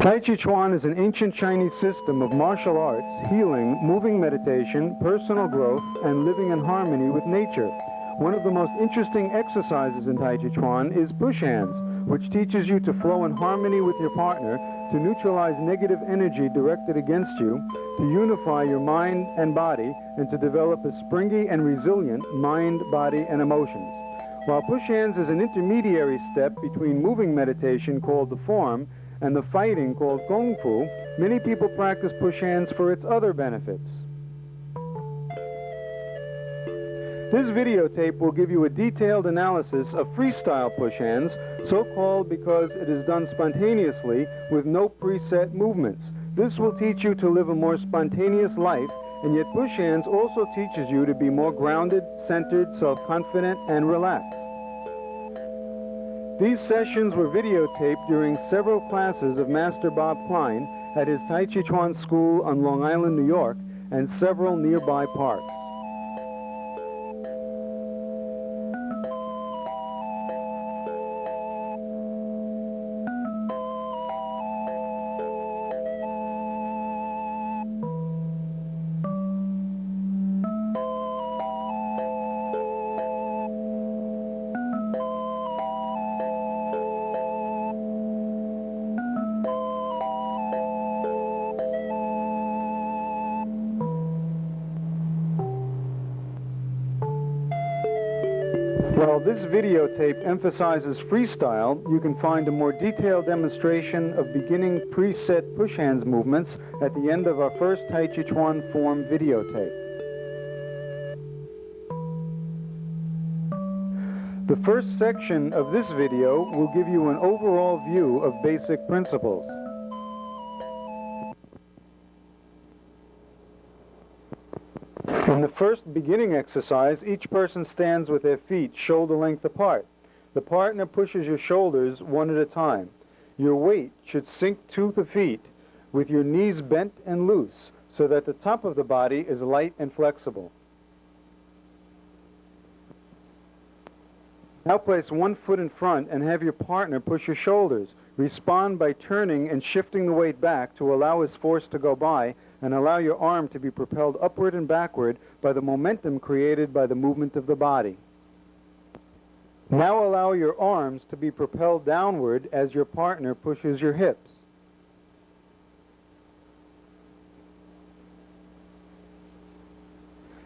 Tai Chi Chuan is an ancient Chinese system of martial arts, healing, moving meditation, personal growth, and living in harmony with nature. One of the most interesting exercises in Tai Chi Chuan is push hands, which teaches you to flow in harmony with your partner, to neutralize negative energy directed against you, to unify your mind and body, and to develop a springy and resilient mind, body, and emotions. While push hands is an intermediary step between moving meditation called the form and the fighting called Kung Fu, many people practice push hands for its other benefits. This videotape will give you a detailed analysis of freestyle push hands, so-called because it is done spontaneously with no preset movements. This will teach you to live a more spontaneous life, and yet push hands also teaches you to be more grounded, centered, self-confident, and relaxed. These sessions were videotaped during several classes of Master Bob Klein at his Tai Chi Chuan school on Long Island, New York, and several nearby parks. While this videotape emphasizes freestyle, you can find a more detailed demonstration of beginning preset push hands movements at the end of our first Tai Chi Chuan form videotape. The first section of this video will give you an overall view of basic principles. In the first beginning exercise, each person stands with their feet shoulder length apart. The partner pushes your shoulders one at a time. Your weight should sink to the feet with your knees bent and loose so that the top of the body is light and flexible. Now place one foot in front and have your partner push your shoulders. Respond by turning and shifting the weight back to allow his force to go by, and allow your arm to be propelled upward and backward by the momentum created by the movement of the body. Now allow your arms to be propelled downward as your partner pushes your hips.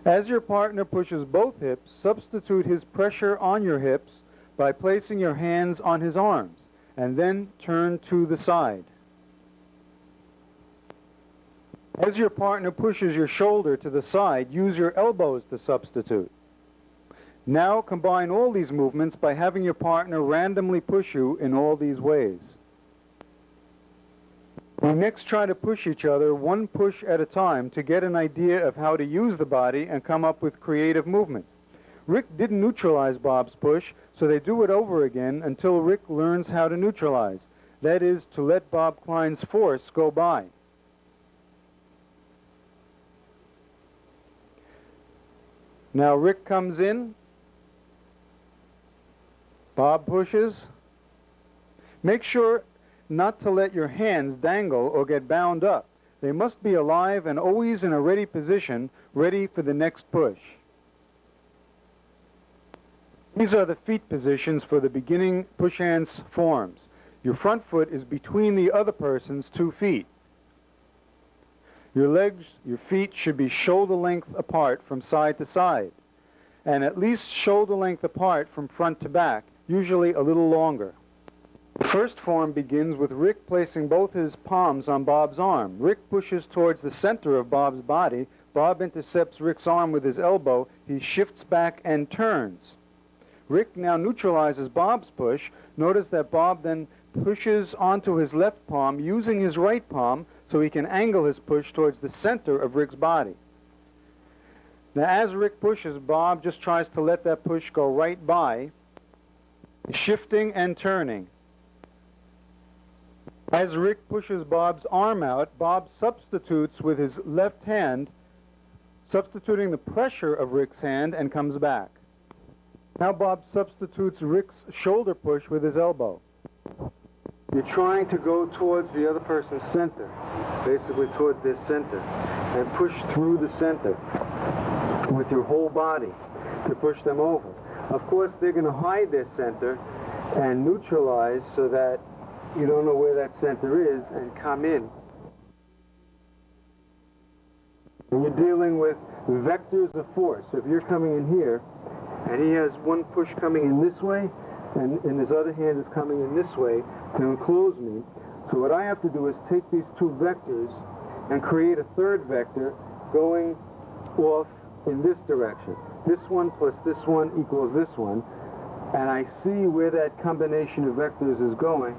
As your partner pushes both hips, substitute his pressure on your hips by placing your hands on his arms, and then turn to the side. As your partner pushes your shoulder to the side, use your elbows to substitute. Now combine all these movements by having your partner randomly push you in all these ways. We next try to push each other one push at a time to get an idea of how to use the body and come up with creative movements. Rick didn't neutralize Bob's push, so they do it over again until Rick learns how to neutralize. That is, to let Bob Klein's force go by. Now Rick comes in, Bob pushes. Make sure not to let your hands dangle or get bound up. They must be alive and always in a ready position, ready for the next push. These are the feet positions for the beginning push hands forms. Your front foot is between the other person's 2 feet. Your legs, your feet should be shoulder length apart from side to side, and at least shoulder length apart from front to back, usually a little longer. The first form begins with Rick placing both his palms on Bob's arm. Rick pushes towards the center of Bob's body. Bob intercepts Rick's arm with his elbow. He shifts back and turns. Rick now neutralizes Bob's push. Notice that Bob then pushes onto his left palm using his right palm so he can angle his push towards the center of Rick's body. Now as Rick pushes, Bob just tries to let that push go right by, shifting and turning. As Rick pushes Bob's arm out, Bob substitutes with his left hand, substituting the pressure of Rick's hand, and comes back. Now Bob substitutes Rick's shoulder push with his elbow. you're trying to go towards the other person's center, basically towards their center, and push through the center with your whole body to push them over. Of course, they're going to hide their center and neutralize so that you don't know where that center is and come in. And you're dealing with vectors of force. So if you're coming in here, and he has one push coming in this way, and his other hand is coming in this way to enclose me. So what I have to do is take these two vectors and create a third vector going off in this direction. This one plus this one equals this one. And I see where that combination of vectors is going,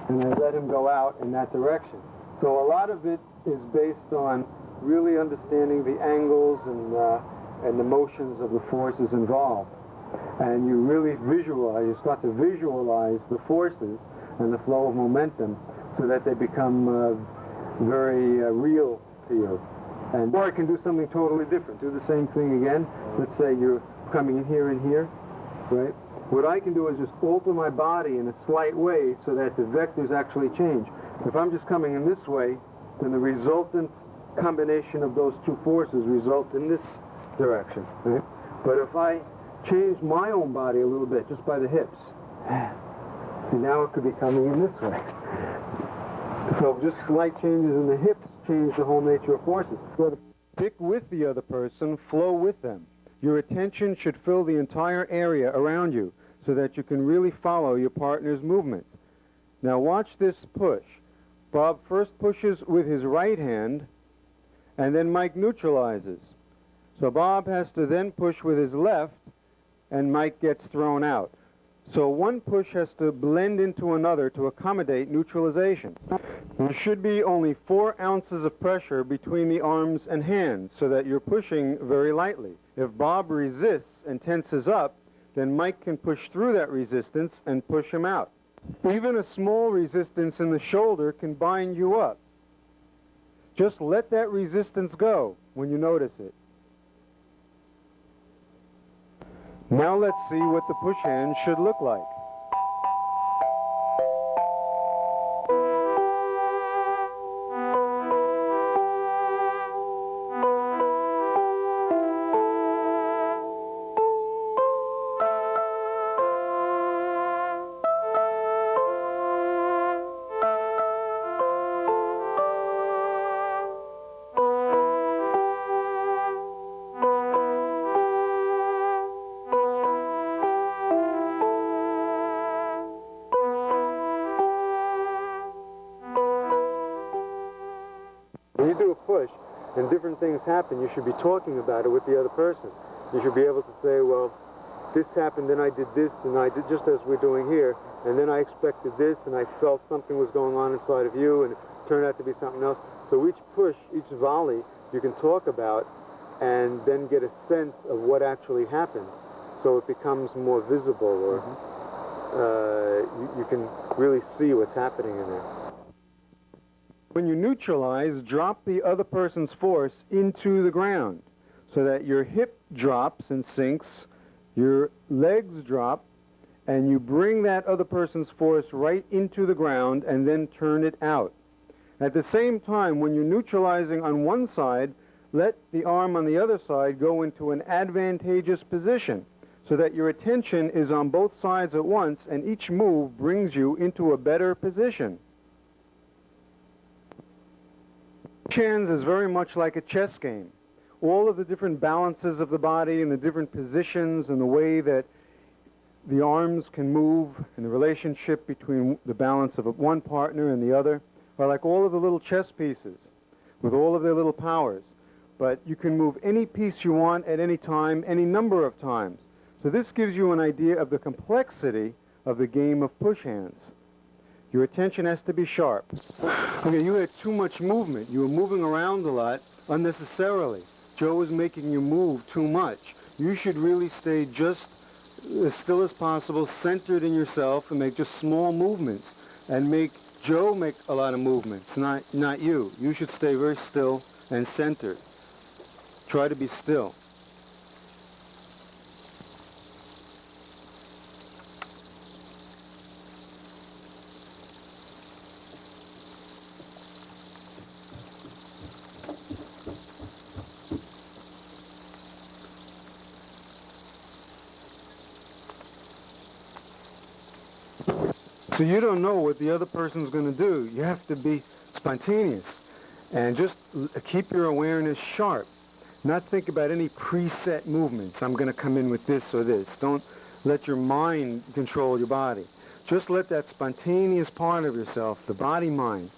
and I let him go out in that direction. So a lot of it is based on really understanding the angles and the motions of the forces involved. And you really visualize, you start to visualize the forces and the flow of momentum so that they become very real to you. And or I can do something totally different. Do the same thing again. Let's say you're coming in here and here, right? What I can do is just alter my body in a slight way so that the vectors actually change. If I'm just coming in this way, then the resultant combination of those two forces result in this direction, right? But if I change my own body a little bit just by the hips, see, now it could be coming in this way. So just slight changes in the hips change the whole nature of forces. So stick with the other person, flow with them. Your attention should fill the entire area around you so that you can really follow your partner's movements. Now watch this push. Bob first pushes with his right hand, and then Mike neutralizes. So Bob has to then push with his left, and Mike gets thrown out. So one push has to blend into another to accommodate neutralization. There should be only 4 ounces of pressure between the arms and hands so that you're pushing very lightly. If Bob resists and tenses up, then Mike can push through that resistance and push him out. Even a small resistance in the shoulder can bind you up. Just let that resistance go when you notice it. Now let's see what the push hand should look like. When you do a push and different things happen, you should be talking about it with the other person. You should be able to say, well, this happened, then I did this, and I did just as we're doing here, and then I expected this, and I felt something was going on inside of you, and it turned out to be something else. So each push, each volley, you can talk about and then get a sense of what actually happened. So it becomes more visible, or you can really see what's happening in there. When you neutralize, drop the other person's force into the ground so that your hip drops and sinks, your legs drop, and you bring that other person's force right into the ground and then turn it out. At the same time, when you're neutralizing on one side, let the arm on the other side go into an advantageous position so that your attention is on both sides at once and each move brings you into a better position. Hands is very much like a chess game. All of the different balances of the body and the different positions and the way that the arms can move and the relationship between the balance of one partner and the other are like all of the little chess pieces with all of their little powers. But you can move any piece you want at any time, any number of times. So this gives you an idea of the complexity of the game of push hands. Your attention has to be sharp. Okay, you had too much movement. You were moving around a lot unnecessarily. Joe was making you move too much. You should really stay just as still as possible, centered in yourself, and make just small movements. And make Joe make a lot of movements, not you. You should stay very still and centered. Try to be still. So you don't know what the other person's going to do. You have to be spontaneous and just keep your awareness sharp. Not think about any preset movements. I'm going to come in with this or this. Don't let your mind control your body. Just let that spontaneous part of yourself, the body-mind,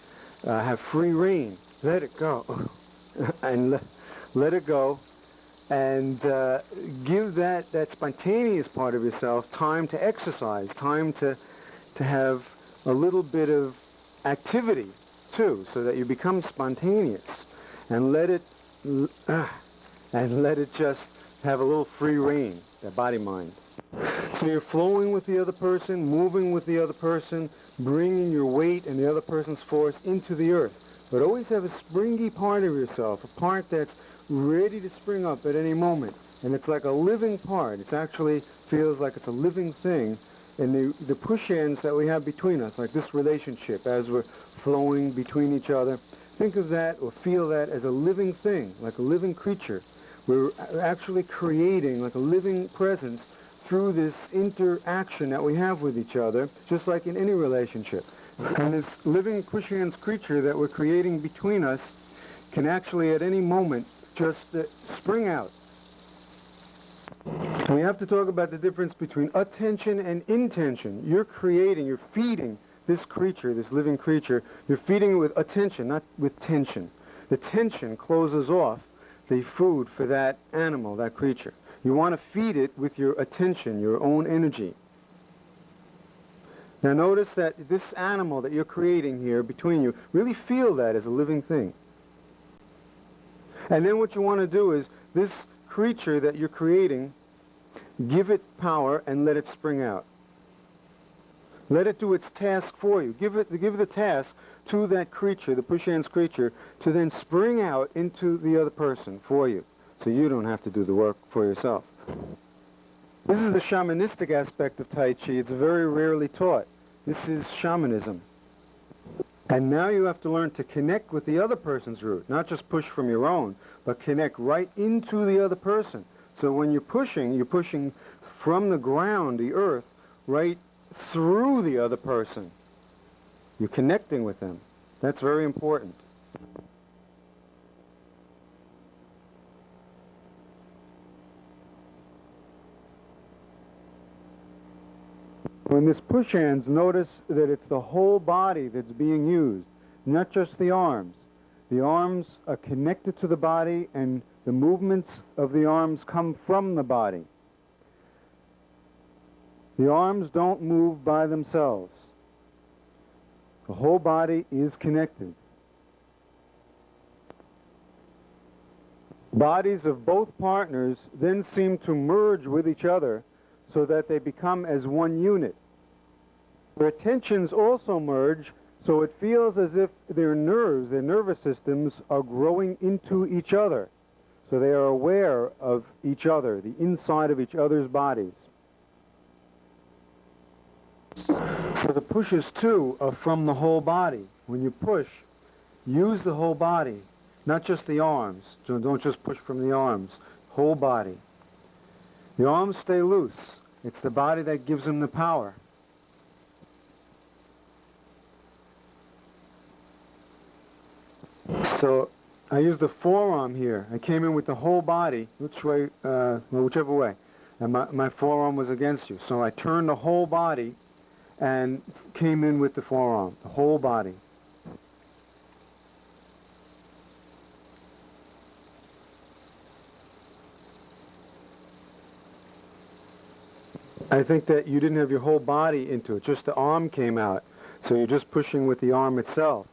have free rein. Let it go. And let it go. And give that spontaneous part of yourself time to exercise, time to have a little bit of activity too, so that you become spontaneous, and let it just have a little free rein, that body mind. So you're flowing with the other person, moving with the other person, bringing your weight and the other person's force into the earth. But always have a springy part of yourself, a part that's ready to spring up at any moment. And it's like a living part. It actually feels like it's a living thing. And the push hands that we have between us, like this relationship, as we're flowing between each other, think of that or feel that as a living thing, like a living creature. We're actually creating like a living presence through this interaction that we have with each other, just like in any relationship. And this living push hands creature that we're creating between us can actually at any moment just spring out. We have to talk about the difference between attention and intention. You're creating, you're feeding this creature, this living creature, you're feeding it with attention, not with tension. The tension closes off the food for that animal, that creature. You want to feed it with your attention, your own energy. Now notice that this animal that you're creating here between you, really feel that as a living thing. And then what you want to do is, this creature that you're creating, give it power and let it spring out. Let it do its task for you. Give the task to that creature, the push hands creature, to then spring out into the other person for you, so you don't have to do the work for yourself. This is the shamanistic aspect of Tai Chi. It's very rarely taught. This is shamanism. And now you have to learn to connect with the other person's root, not just push from your own, but connect right into the other person. So when you're pushing from the ground, the earth, right through the other person. You're connecting with them. That's very important. When this push hands, notice that it's the whole body that's being used, not just the arms. The arms are connected to the body, and the movements of the arms come from the body. The arms don't move by themselves. The whole body is connected. Bodies of both partners then seem to merge with each other so that they become as one unit. Their attentions also merge, so it feels as if their nerves, their nervous systems, are growing into each other. So they are aware of each other, the inside of each other's bodies. So the pushes, too, are from the whole body. When you push, use the whole body, not just the arms. So don't just push from the arms. Whole body. The arms stay loose. It's the body that gives them the power. So I use the forearm here. I came in with the whole body, whichever way. And my forearm was against you. So I turned the whole body and came in with the forearm, the whole body. I think that you didn't have your whole body into it, just the arm came out. So you're just pushing with the arm itself.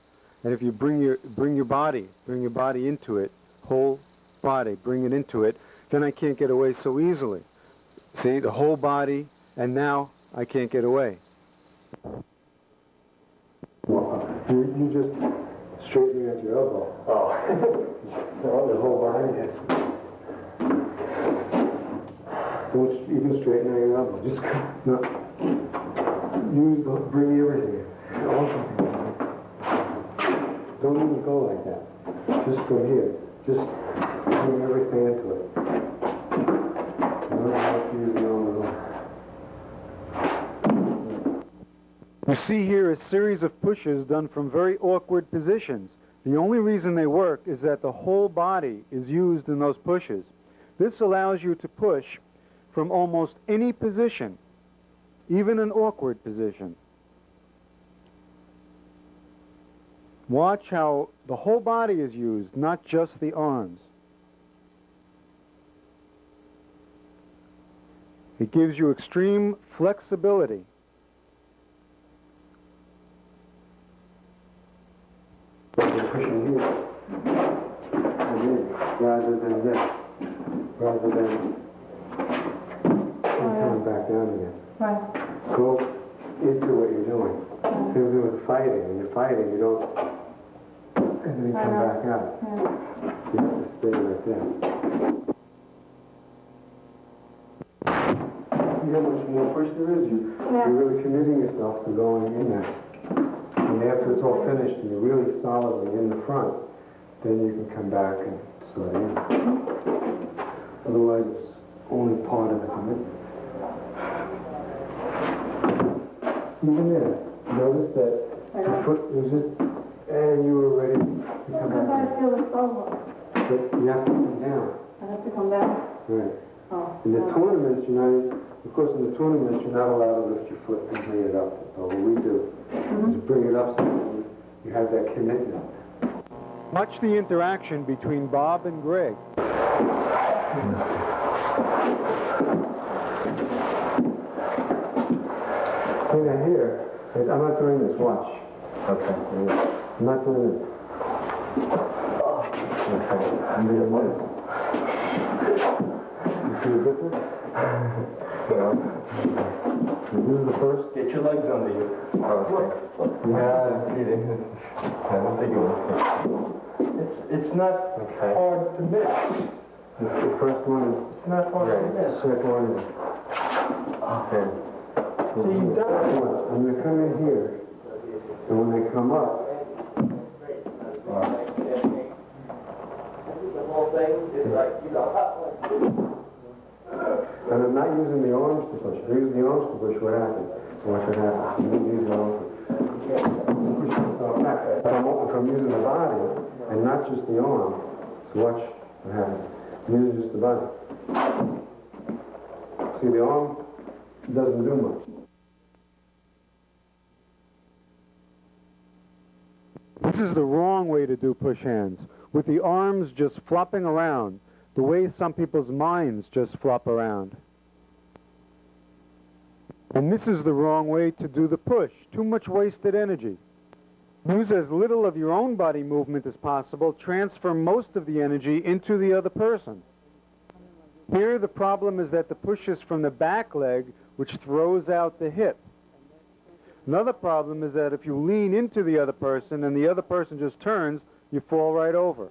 And if you bring your body into it, whole body, bring it into it, then I can't get away so easily. See, the whole body, and now I can't get away. You just straightening at your elbow. Oh. The whole body is. Don't even straighten at your elbow. Just no. Bring everything. Don't even go like that. Just from here. Just bring everything into it. You don't have to use the arm at all. You see here a series of pushes done from very awkward positions. The only reason they work is that the whole body is used in those pushes. This allows you to push from almost any position, even an awkward position. Watch how the whole body is used, not just the arms. It gives you extreme flexibility. You're pushing here, and here, rather than this, rather than coming back down again. Right. Go into what you're doing. Same thing with fighting. When you're fighting, you don't, and then you come back out. Yeah. You have to stay right there. See how much more push there is? You're really committing yourself to going in there. And after it's all finished and you're really solidly in the front, then you can come back and sort of in. Otherwise, it's only part of the commitment. Even there, notice that your foot was just, and you were ready to come back. I feel the solo. But you have to come down. I have to come down. Right. Oh. In the tournaments, you're not, of course, in the tournaments, you're not allowed to lift your foot and bring it up. But what we do is bring it up so you have that commitment. Watch the interaction between Bob and Greg. See now here, I'm not doing this, watch. Okay. I'm not doing this. Okay. I'm doing this. You see the difference? So this is the first. Get your legs under you. Yeah. I don't think it will. It's not hard to miss. The first one is. It's not hard to The miss. second one is. Okay. So you've done it. I'm going to come in here, and when they come up, and I'm not using the arms to push. If I use the arms to push, what happens? Watch what happens. You use the arms to push yourself back. If I'm using the body, and not just the arm, so watch what happens. I'm using just the body. See, the arm doesn't do much. This is the wrong way to do push hands, with the arms just flopping around, the way some people's minds just flop around. And this is the wrong way to do the push, too much wasted energy. Use as little of your own body movement as possible, transfer most of the energy into the other person. Here the problem is that the push is from the back leg, which throws out the hip. Another problem is that if you lean into the other person and the other person just turns, you fall right over.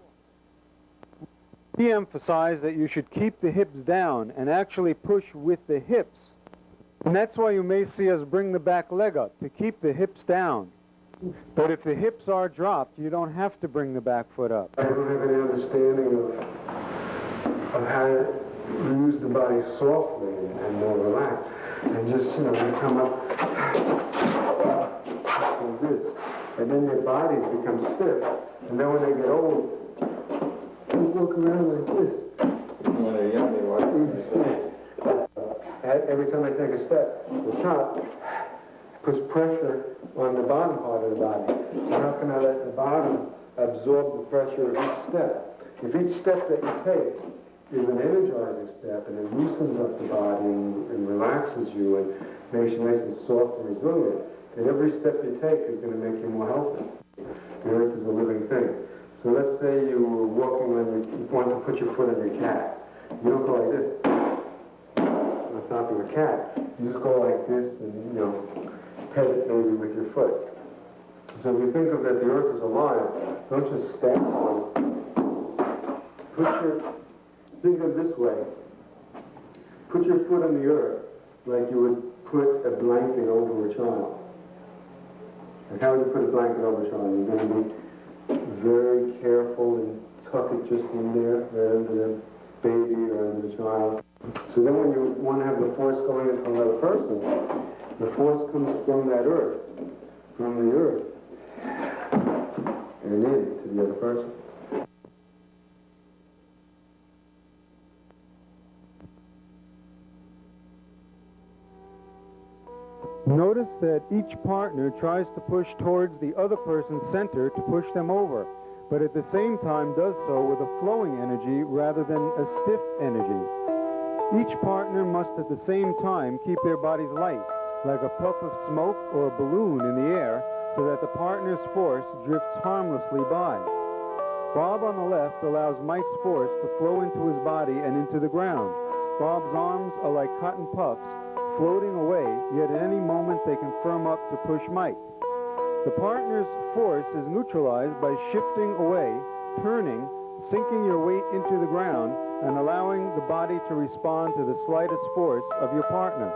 We emphasize that you should keep the hips down and actually push with the hips. And that's why you may see us bring the back leg up, to keep the hips down. But if the hips are dropped, you don't have to bring the back foot up. I don't have any understanding of how to use the body softly and more relaxed. And just, you come up like this. And then their bodies become stiff. And then when they get old, they walk around like this. When they're young, they walk Every time I take a step, the top puts pressure on the bottom part of the body. So how can I let the bottom absorb the pressure of each step? If each step that you take is an energizing step, and it loosens up the body and relaxes you and makes you nice and soft and resilient, then every step you take is going to make you more healthy. The earth is a living thing. So let's say you were walking on you want to put your foot on your cat. You don't go like this on top of a cat. You just go like this and, pet it maybe with your foot. So if you think of that the earth is alive, don't just stand on it. Think of it this way. Put your foot on the earth like you would put a blanket over a child. Like how would you put a blanket over a child? You're going to be very careful and tuck it just in there, right under the baby or under the child. So then when you want to have the force going into another person, the force comes from that earth, from the earth, and into the other person. Notice that each partner tries to push towards the other person's center to push them over, but at the same time does so with a flowing energy rather than a stiff energy. Each partner must at the same time keep their bodies light, like a puff of smoke or a balloon in the air, so that the partner's force drifts harmlessly by. Bob on the left allows Mike's force to flow into his body and into the ground. Bob's arms are like cotton puffs, floating away, yet at any moment they can firm up to push Mike. The partner's force is neutralized by shifting away, turning, sinking your weight into the ground, and allowing the body to respond to the slightest force of your partner.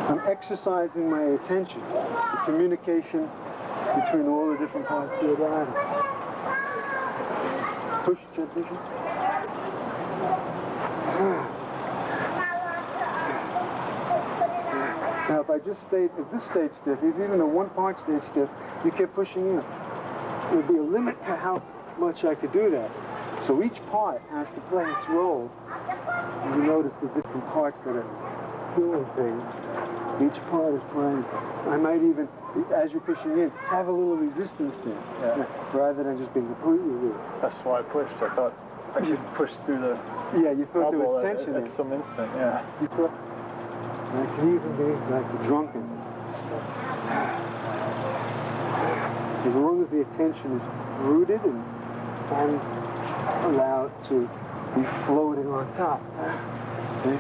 I'm exercising my attention, the communication between all the different parts of your body. Push, transition. Now if I just stayed, if this stayed stiff, if even the one part stayed stiff, you kept pushing in. There would be a limit to how much I could do that. So each part has to play its role. And you notice the different parts that are doing things. Each part is playing. I might even, as you're pushing in, have a little resistance there, rather than just being completely loose. That's why I pushed. I thought I should push through the Yeah, you thought there was tension at some instant, yeah. You thought, and it can even be like the drunken. As long as the attention is rooted and allowed to be floating on top. Okay?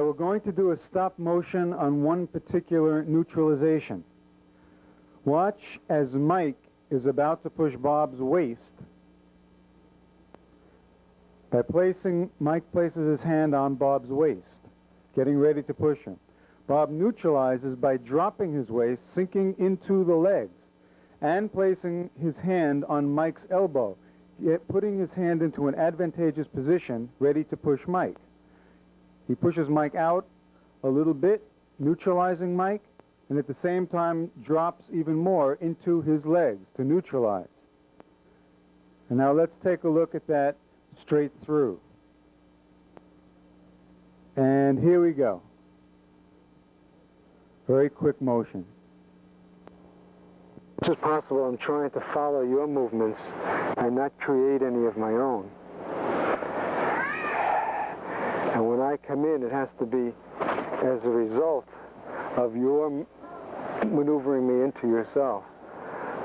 We're going to do a stop motion on one particular neutralization. Watch as Mike is about to push Bob's waist. Mike places his hand on Bob's waist, getting ready to push him. Bob neutralizes by dropping his waist, sinking into the legs, and placing his hand on Mike's elbow, yet putting his hand into an advantageous position, ready to push Mike. He pushes Mike out a little bit, neutralizing Mike, and at the same time drops even more into his legs to neutralize. And now let's take a look at that straight through. And here we go. Very quick motion. As much as possible, I'm trying to follow your movements and not create any of my own. And when I come in, it has to be as a result of your maneuvering me into yourself.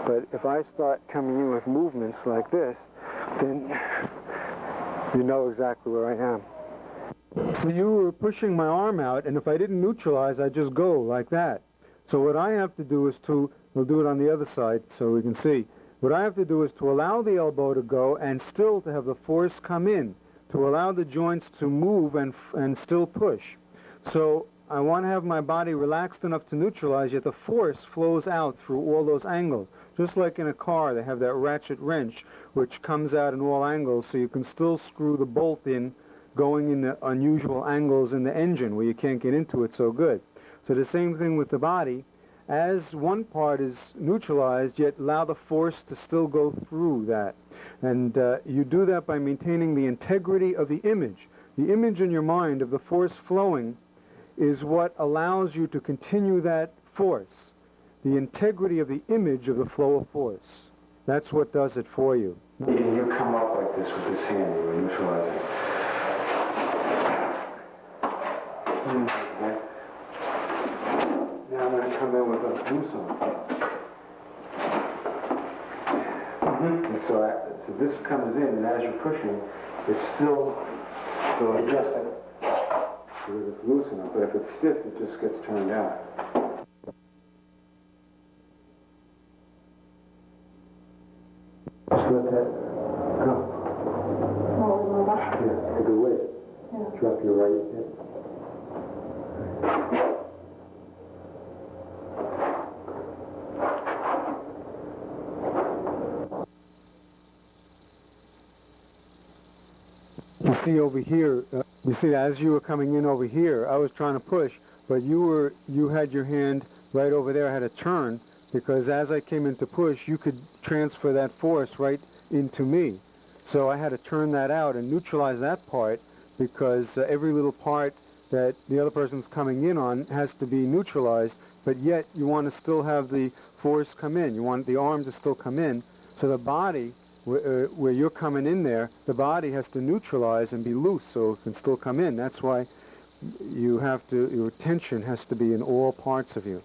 But if I start coming in with movements like this, then you know exactly where I am. So you were pushing my arm out, and if I didn't neutralize, I'd just go like that. So what I have to do is we'll do it on the other side so we can see. What I have to do is to allow the elbow to go and still to have the force come in, to allow the joints to move and still push. So I want to have my body relaxed enough to neutralize, yet the force flows out through all those angles. Just like in a car, they have that ratchet wrench, which comes out in all angles, so you can still screw the bolt in, going in the unusual angles in the engine where you can't get into it so good. So the same thing with the body. As one part is neutralized, yet allow the force to still go through that. And you do that by maintaining the integrity of the image. The image in your mind of the force flowing is what allows you to continue that force. The integrity of the image of the flow of force. That's what does it for you. You come up like this with this hand, you neutralize it. Now I'm going to come in with a loose on. And so this comes in, and as you're pushing, it's still adjusting. Because it's loose enough, but if it's stiff, it just gets turned out. Just let that go. Oh, Mama. Yeah, take it away. Yeah. Drop your right hip. You see over here, you see as you were coming in over here, I was trying to push, but you had your hand right over there. I had to turn because as I came in to push, you could transfer that force right into me. So I had to turn that out and neutralize that part because every little part that the other person's coming in on has to be neutralized, but yet you want to still have the force come in. You want the arm to still come in, so the body, where you're coming in there, the body has to neutralize and be loose so it can still come in. That's why you have to, your tension has to be in all parts of you.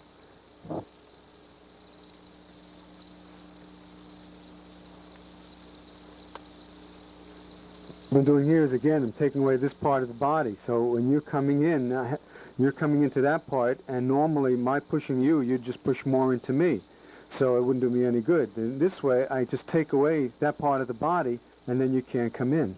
What I'm doing here is, again, I'm taking away this part of the body. So when you're coming in, you're coming into that part, and normally my pushing you, you'd just push more into me. So it wouldn't do me any good. And this way, I just take away that part of the body, and then you can't come in.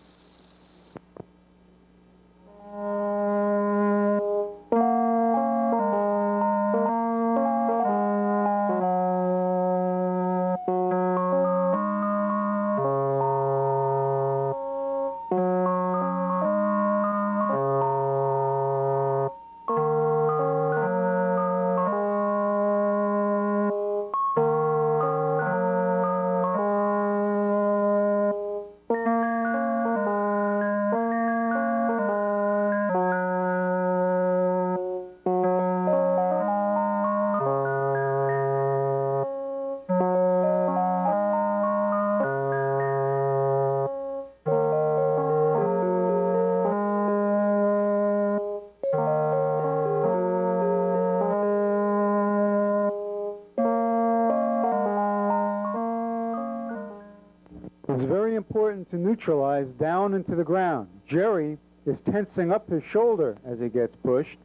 It's very important to neutralize down into the ground. Jerry is tensing up his shoulder as he gets pushed,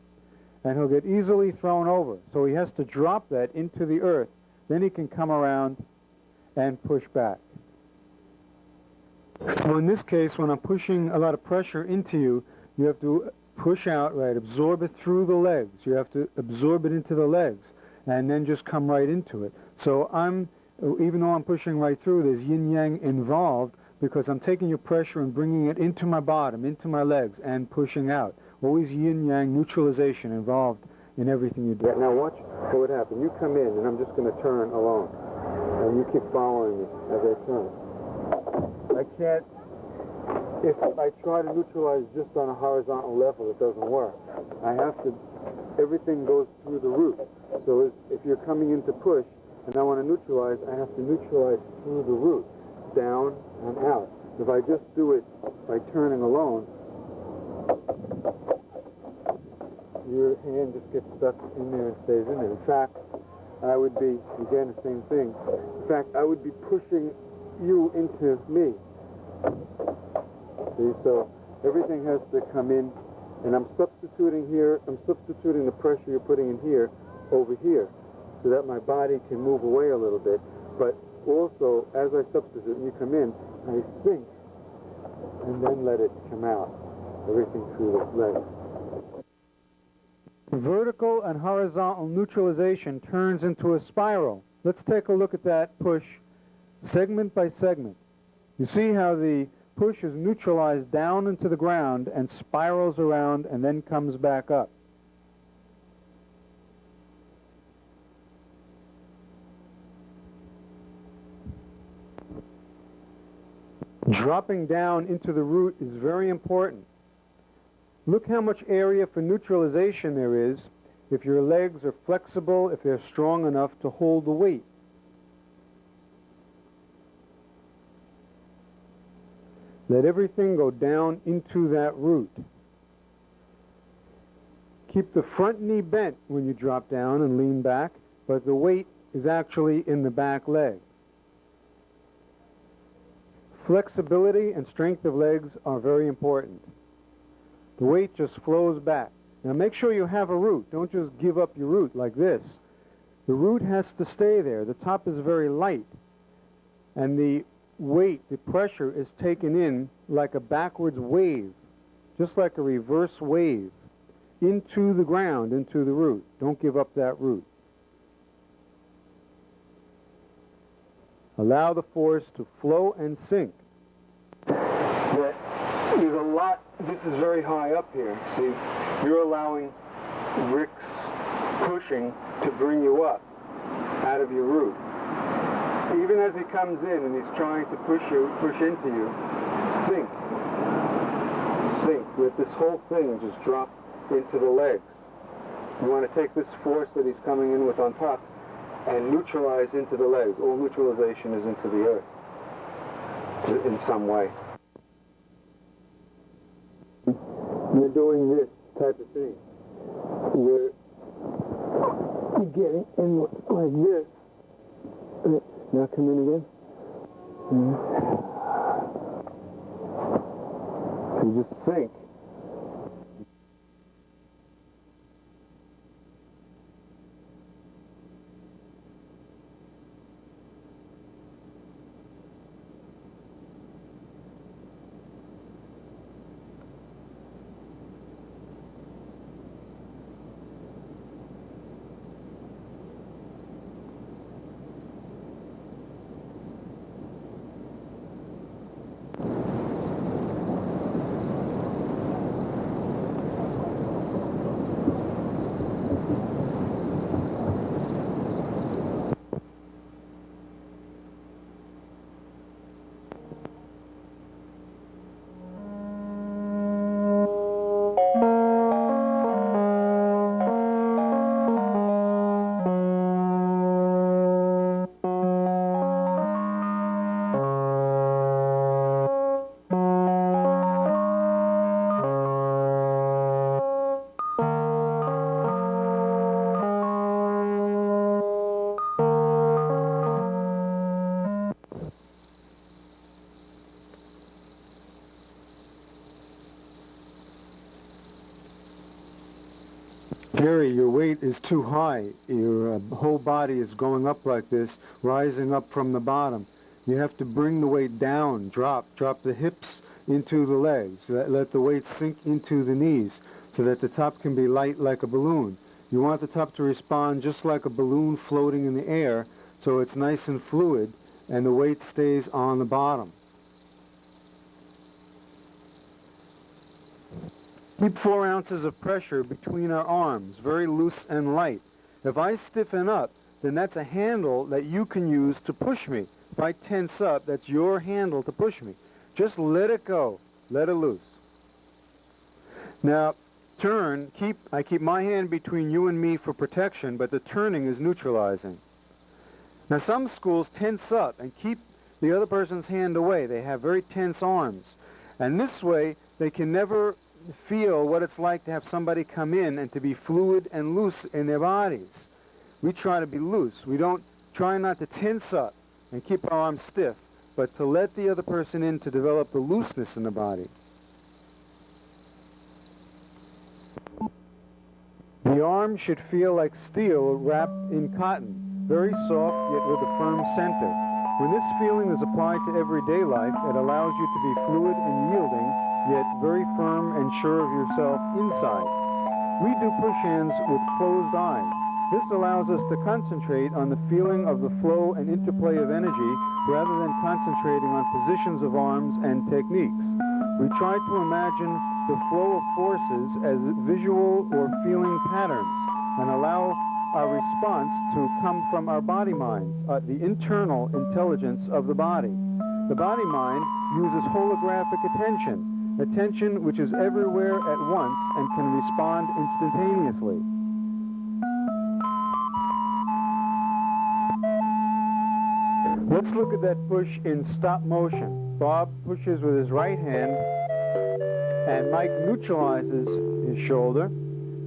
and he'll get easily thrown over. So he has to drop that into the earth. Then he can come around and push back. So in this case, when I'm pushing a lot of pressure into you, you have to push out, right, absorb it through the legs. You have to absorb it into the legs, and then just come right into it. So even though I'm pushing right through, there's yin-yang involved because I'm taking your pressure and bringing it into my bottom, into my legs, and pushing out. Always yin-yang neutralization involved in everything you do. Yeah, now watch what would happen. You come in, and I'm just going to turn alone. And you keep following me as I turn. I can't, if I try to neutralize just on a horizontal level, it doesn't work. I have to, everything goes through the root. So if you're coming in to push, and I want to neutralize, I have to neutralize through the root, down and out. If I just do it by turning alone, your hand just gets stuck in there and stays in there. In fact, I would be, again, the same thing. In fact, I would be pushing you into me. See, so everything has to come in, and I'm substituting here, I'm substituting the pressure you're putting in here over here, so that my body can move away a little bit. But also, as I substitute and you come in, I sink and then let it come out, everything through the legs. Vertical and horizontal neutralization turns into a spiral. Let's take a look at that push segment by segment. You see how the push is neutralized down into the ground and spirals around and then comes back up. Dropping down into the root is very important. Look how much area for neutralization there is if your legs are flexible, if they're strong enough to hold the weight. Let everything go down into that root. Keep the front knee bent when you drop down and lean back, but the weight is actually in the back leg. Flexibility and strength of legs are very important. The weight just flows back. Now make sure you have a root. Don't just give up your root like this. The root has to stay there. The top is very light. And the weight, the pressure is taken in like a backwards wave, just like a reverse wave, into the ground, into the root. Don't give up that root. Allow the force to flow and sink. There's a lot, this is very high up here, see? You're allowing Rick's pushing to bring you up out of your root. Even as he comes in and he's trying to push into you, sink. Sink. Let this whole thing just drop into the legs. You want to take this force that he's coming in with on top and neutralize into the legs. All neutralization is into the earth in some way. You're doing this type of thing. You're getting in like this. Now come in again. You just sink. Jerry, your weight is too high. Your whole body is going up like this, rising up from the bottom. You have to bring the weight down, drop the hips into the legs. Let the weight sink into the knees so that the top can be light like a balloon. You want the top to respond just like a balloon floating in the air, so it's nice and fluid and the weight stays on the bottom. Keep 4 ounces of pressure between our arms, very loose and light. If I stiffen up, then that's a handle that you can use to push me. If I tense up, that's your handle to push me. Just let it go. Let it loose. Now, turn. I keep my hand between you and me for protection, but the turning is neutralizing. Now, some schools tense up and keep the other person's hand away. They have very tense arms. And this way, they can never feel what it's like to have somebody come in and to be fluid and loose in their bodies. We try to be loose. We don't try not to tense up and keep our arms stiff, but to let the other person in to develop the looseness in the body. The arm should feel like steel wrapped in cotton, very soft yet with a firm center. When this feeling is applied to everyday life, it allows you to be fluid and yielding, yet very firm and sure of yourself inside. We do push hands with closed eyes. This allows us to concentrate on the feeling of the flow and interplay of energy rather than concentrating on positions of arms and techniques. We try to imagine the flow of forces as visual or feeling patterns and allow our response to come from our body minds, the internal intelligence of the body. The body mind uses holographic attention which is everywhere at once and can respond instantaneously. Let's look at that push in stop motion. Bob pushes with his right hand and Mike neutralizes his shoulder.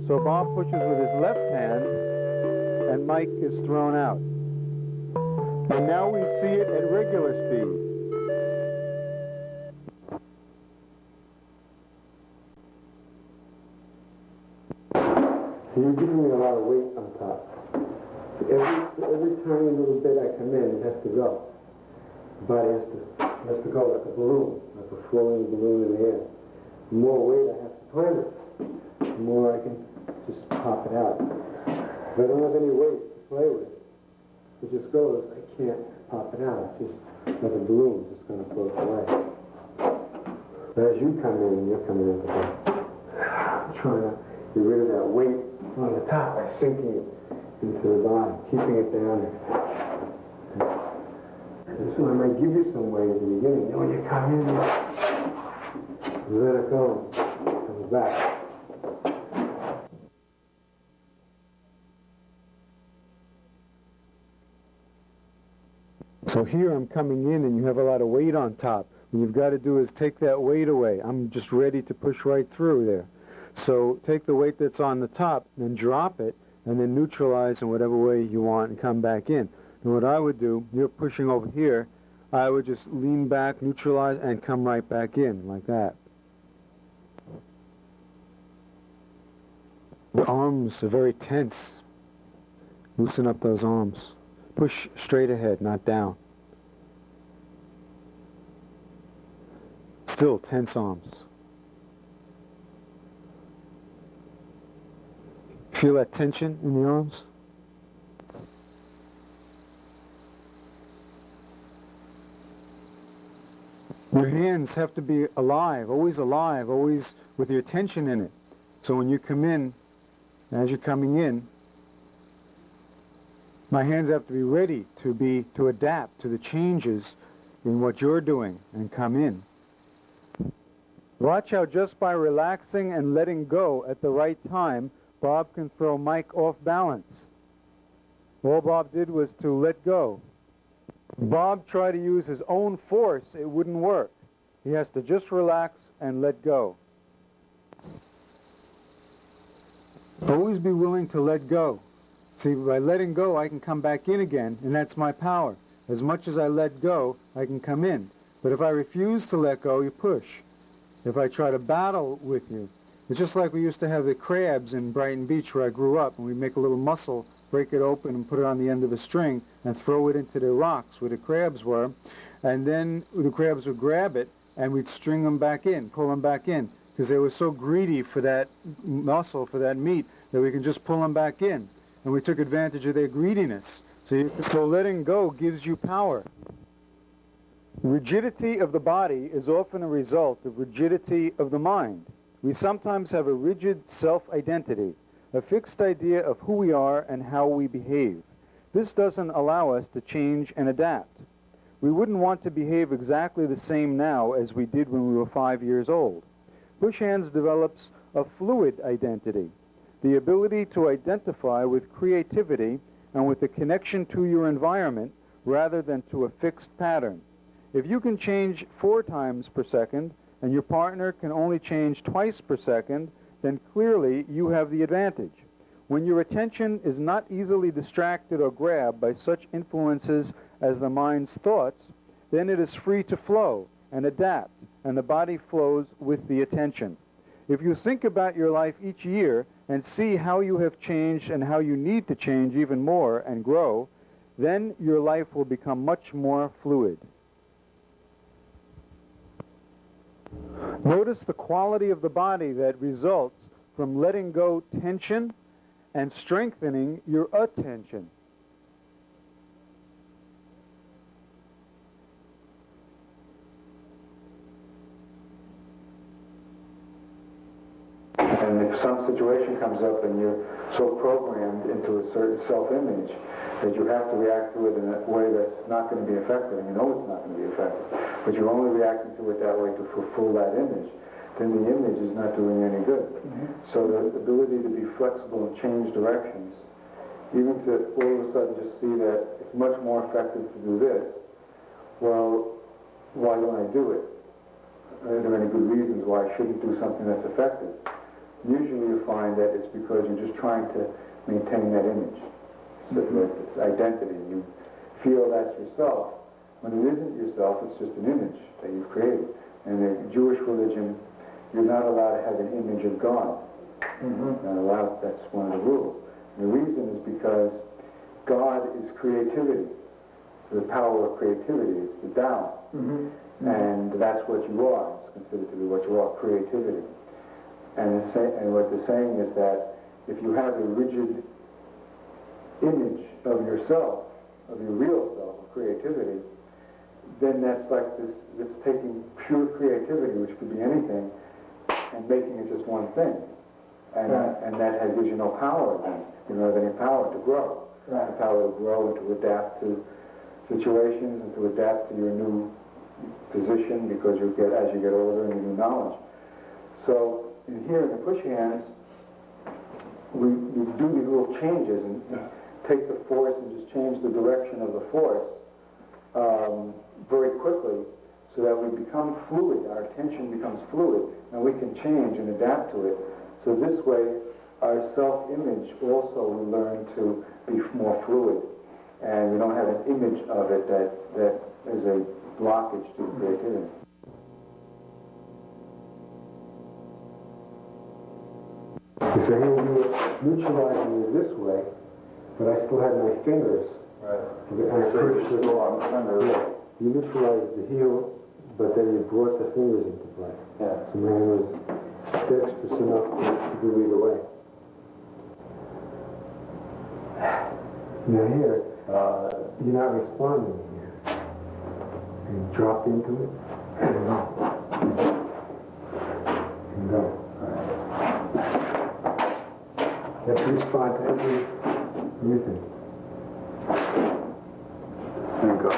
So Bob pushes with his left hand and Mike is thrown out. And now we see it at regular speed. You're giving me a lot of weight on top. So every tiny little bit I come in, it has to go. The body has to go like a balloon, like a floating balloon in the air. The more weight I have to play with, the more I can just pop it out. If I don't have any weight to play with, it just goes. I can't pop it out. It's just like a balloon, just going to float away. But as you come in, you're coming in today. Trying to get rid of that weight on the top by sinking it into the body, keeping it down. And so I might give you some weight at the beginning. Then when you come in, you let it go. It comes back. So here I'm coming in and you have a lot of weight on top. What you've got to do is take that weight away. I'm just ready to push right through there. So take the weight that's on the top, then drop it, and then neutralize in whatever way you want and come back in. And what I would do, you're pushing over here, I would just lean back, neutralize, and come right back in, like that. The arms are very tense. Loosen up those arms. Push straight ahead, not down. Still tense arms. Feel that tension in the arms? Your hands have to be alive, always with your tension in it. So when you come in, as you're coming in, my hands have to be ready to adapt to the changes in what you're doing and come in. Watch how just by relaxing and letting go at the right time, Bob can throw Mike off balance. All Bob did was to let go. Bob tried to use his own force, it wouldn't work. He has to just relax and let go. Always be willing to let go. See, by letting go, I can come back in again, and that's my power. As much as I let go, I can come in. But if I refuse to let go, you push. If I try to battle with you, it's just like we used to have the crabs in Brighton Beach where I grew up, and we'd make a little mussel, break it open and put it on the end of a string and throw it into the rocks where the crabs were, and then the crabs would grab it and we'd string them back in, pull them back in, because they were so greedy for that mussel, for that meat, that we can just pull them back in. And we took advantage of their greediness. So letting go gives you power. Rigidity of the body is often a result of rigidity of the mind. We sometimes have a rigid self-identity, a fixed idea of who we are and how we behave. This doesn't allow us to change and adapt. We wouldn't want to behave exactly the same now as we did when we were 5 years old. Push Hands develops a fluid identity, the ability to identify with creativity and with the connection to your environment rather than to a fixed pattern. If you can change 4 times per second and your partner can only change twice per second, then clearly you have the advantage. When your attention is not easily distracted or grabbed by such influences as the mind's thoughts, then it is free to flow and adapt, and the body flows with the attention. If you think about your life each year and see how you have changed and how you need to change even more and grow, then your life will become much more fluid. Notice the quality of the body that results from letting go tension and strengthening your attention. And if some situation comes up and you're so programmed into a certain self-image that you have to react to it in a way that's not going to be effective, and you know it's not going to be effective, but you're only reacting to it that way to fulfill that image, then the image is not doing any good. So the ability to be flexible and change directions, even to all of a sudden just see that it's much more effective to do this, well, why don't I do it? Are there any good reasons why I shouldn't do something that's effective? Usually you find that it's because you're just trying to maintain that image. So it's identity. You feel that's yourself. When it isn't yourself, it's just an image that you've created. In the Jewish religion, you're not allowed to have an image of God. That's one of the rules. And the reason is because God is creativity. The power of creativity is the Tao. And that's what you are. It's considered to be what you are, creativity. And what they're saying is that if you have a rigid image of yourself, of your real self, of creativity, then that's like this, it's taking pure creativity, which could be anything, and making it just one thing. And that gives you no power then. You don't have any power to grow. The power to grow and to adapt to situations and to adapt to your new position because as you get older and you new knowledge. So in here in the push hands, we do these little changes and take the force and just change the direction of the force very quickly so that we become fluid. Our attention becomes fluid and we can change and adapt to it. So this way, our self-image also we learn to be more fluid. And we don't have an image of it that is a blockage to creativity. So here we were neutralizing it this way, but I still had my fingers. And I pushed it. Yeah. You neutralized the heel, but then you brought the fingers into play. So my hand was dexterous enough to do either way. Now here, you're not responding here. And drop into it, and go. And go. You have to respond to everything. There you go.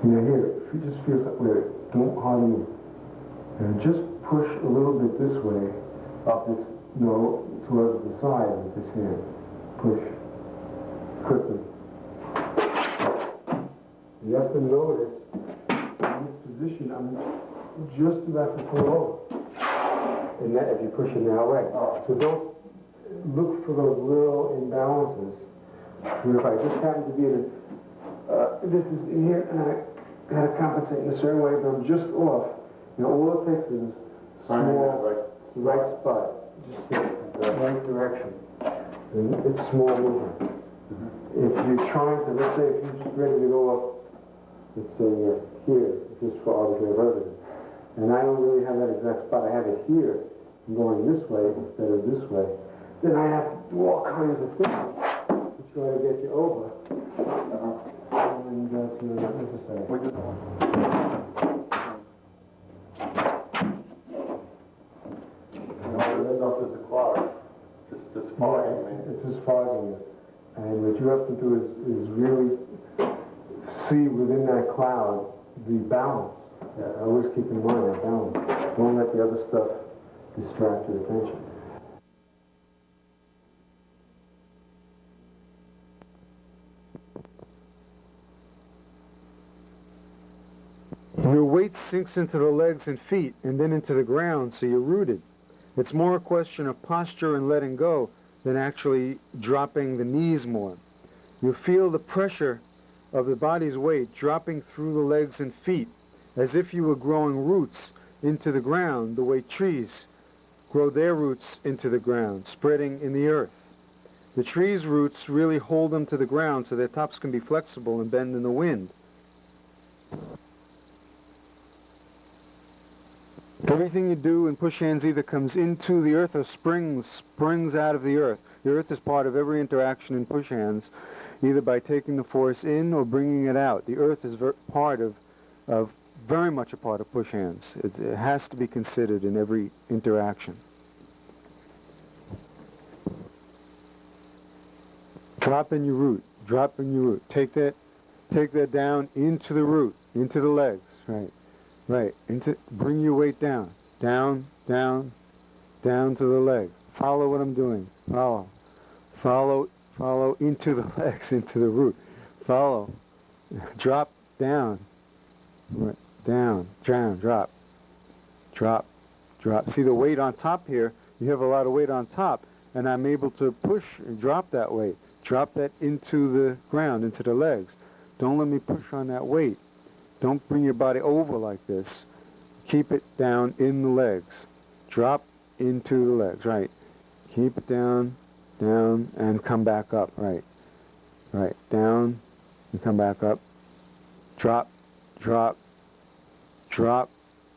Now here, if you just feel that way, don't hardly move. And just push a little bit this way, up this, towards the side with this hand. Push. Quickly. You have to notice, in this position, I'm just about to pull over. And that, if you push it that way. So don't look for those little imbalances. Where if I just happen to be in this is in here, and I had to compensate in a certain way, but I'm just off. All it takes is a small, right spot, just the right direction. And it's small movement. If you're trying to, let's say if you're just ready to go up, let's say here, just for arbitrary purposes, and I don't really have that exact spot, I have it here, I'm going this way instead of this way, then I have to do all kinds of things to try to get you over. And that's not necessary. It's just fogging it. And what you have to do is really see within that cloud the balance. Always keep in mind that balance. Don't let the other stuff distract your attention. Your weight sinks into the legs and feet and then into the ground, so you're rooted. It's more a question of posture and letting go than actually dropping the knees more. You feel the pressure of the body's weight dropping through the legs and feet, as if you were growing roots into the ground, the way trees grow their roots into the ground, spreading in the earth. The trees' roots really hold them to the ground so their tops can be flexible and bend in the wind. Everything you do in push hands either comes into the earth or springs out of the earth. The earth is part of every interaction in push hands, either by taking the force in or bringing it out. The earth is very much a part of push hands. It has to be considered in every interaction. Drop in your root. Drop in your root. Take that down into the root, into the legs. Right. Bring your weight down. Down to the leg. Follow what I'm doing. Follow into the legs, into the root. Follow. Drop down. Right. Down, drop. See the weight on top here, you have a lot of weight on top, and I'm able to push and drop that weight. Drop that into the ground, into the legs. Don't let me push on that weight. Don't bring your body over like this. Keep it down in the legs. Drop into the legs, right. Keep it down, down, and come back up, right. Right, down, and come back up. Drop, drop, drop,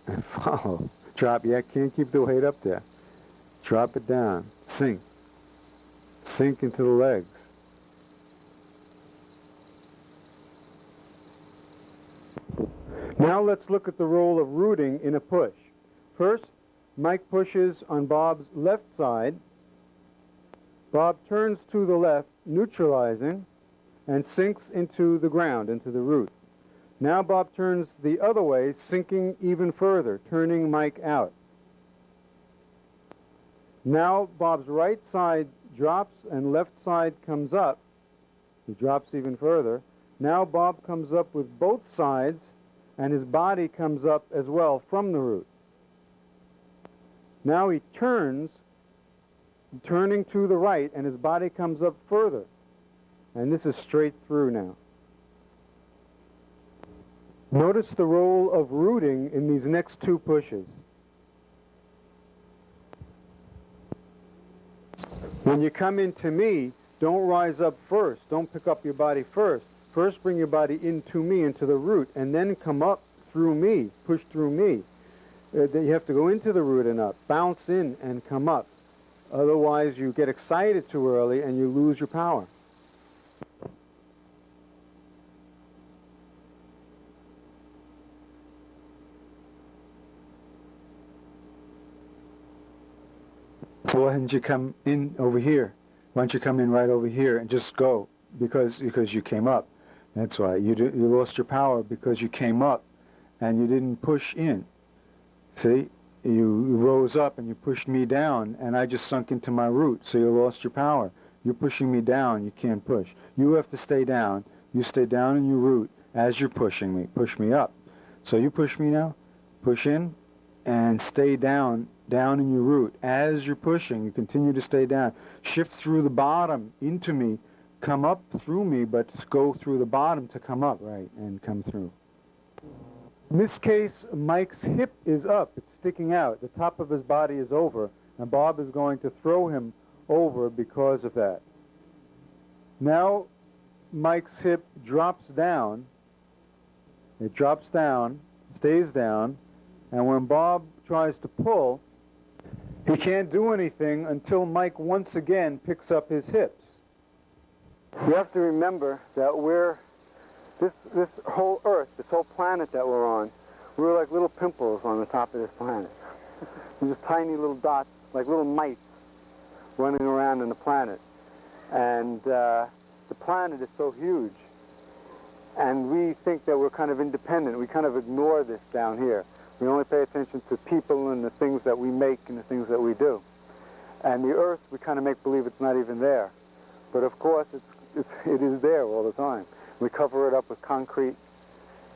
and follow. Drop, yeah, can't keep the weight up there. Drop it down, sink. Sink into the legs. Now let's look at the role of rooting in a push. First, Mike pushes on Bob's left side. Bob turns to the left, neutralizing, and sinks into the ground, into the root. Now Bob turns the other way, sinking even further, turning Mike out. Now Bob's right side drops and left side comes up. He drops even further. Now Bob comes up with both sides, and his body comes up as well from the root. Now he turns, turning to the right, and his body comes up further. And this is straight through now. Notice the role of rooting in these next two pushes. When you come into me, don't rise up first. Don't pick up your body first. First bring your body into me, into the root, and then come up through me, push through me. You have to go into the root and up, bounce in and come up. Otherwise you get excited too early and you lose your power. So why didn't you come in over here? Why don't you come in right over here and just go? Because you came up. That's why. You lost your power because you came up and you didn't push in. See? You rose up and you pushed me down and I just sunk into my root, so you lost your power. You're pushing me down, you can't push. You have to stay down. You stay down in your root as you're pushing me. Push me up. So you push me now, push in, and stay down in your root. As you're pushing, you continue to stay down. Shift through the bottom into me, come up through me, but go through the bottom to come up, right, and come through. In this case, Mike's hip is up, it's sticking out. The top of his body is over, and Bob is going to throw him over because of that. Now, Mike's hip drops down. It drops down, stays down, and when Bob tries to pull, he can't do anything until Mike once again picks up his hips. You have to remember that this whole Earth, this whole planet that we're on, we're like little pimples on the top of this planet. We're just tiny little dots, like little mice running around on the planet. And the planet is so huge. And we think that we're kind of independent. We kind of ignore this down here. We only pay attention to people and the things that we make and the things that we do. And the Earth, we kind of make believe it's not even there. But of course, it is there all the time. We cover it up with concrete,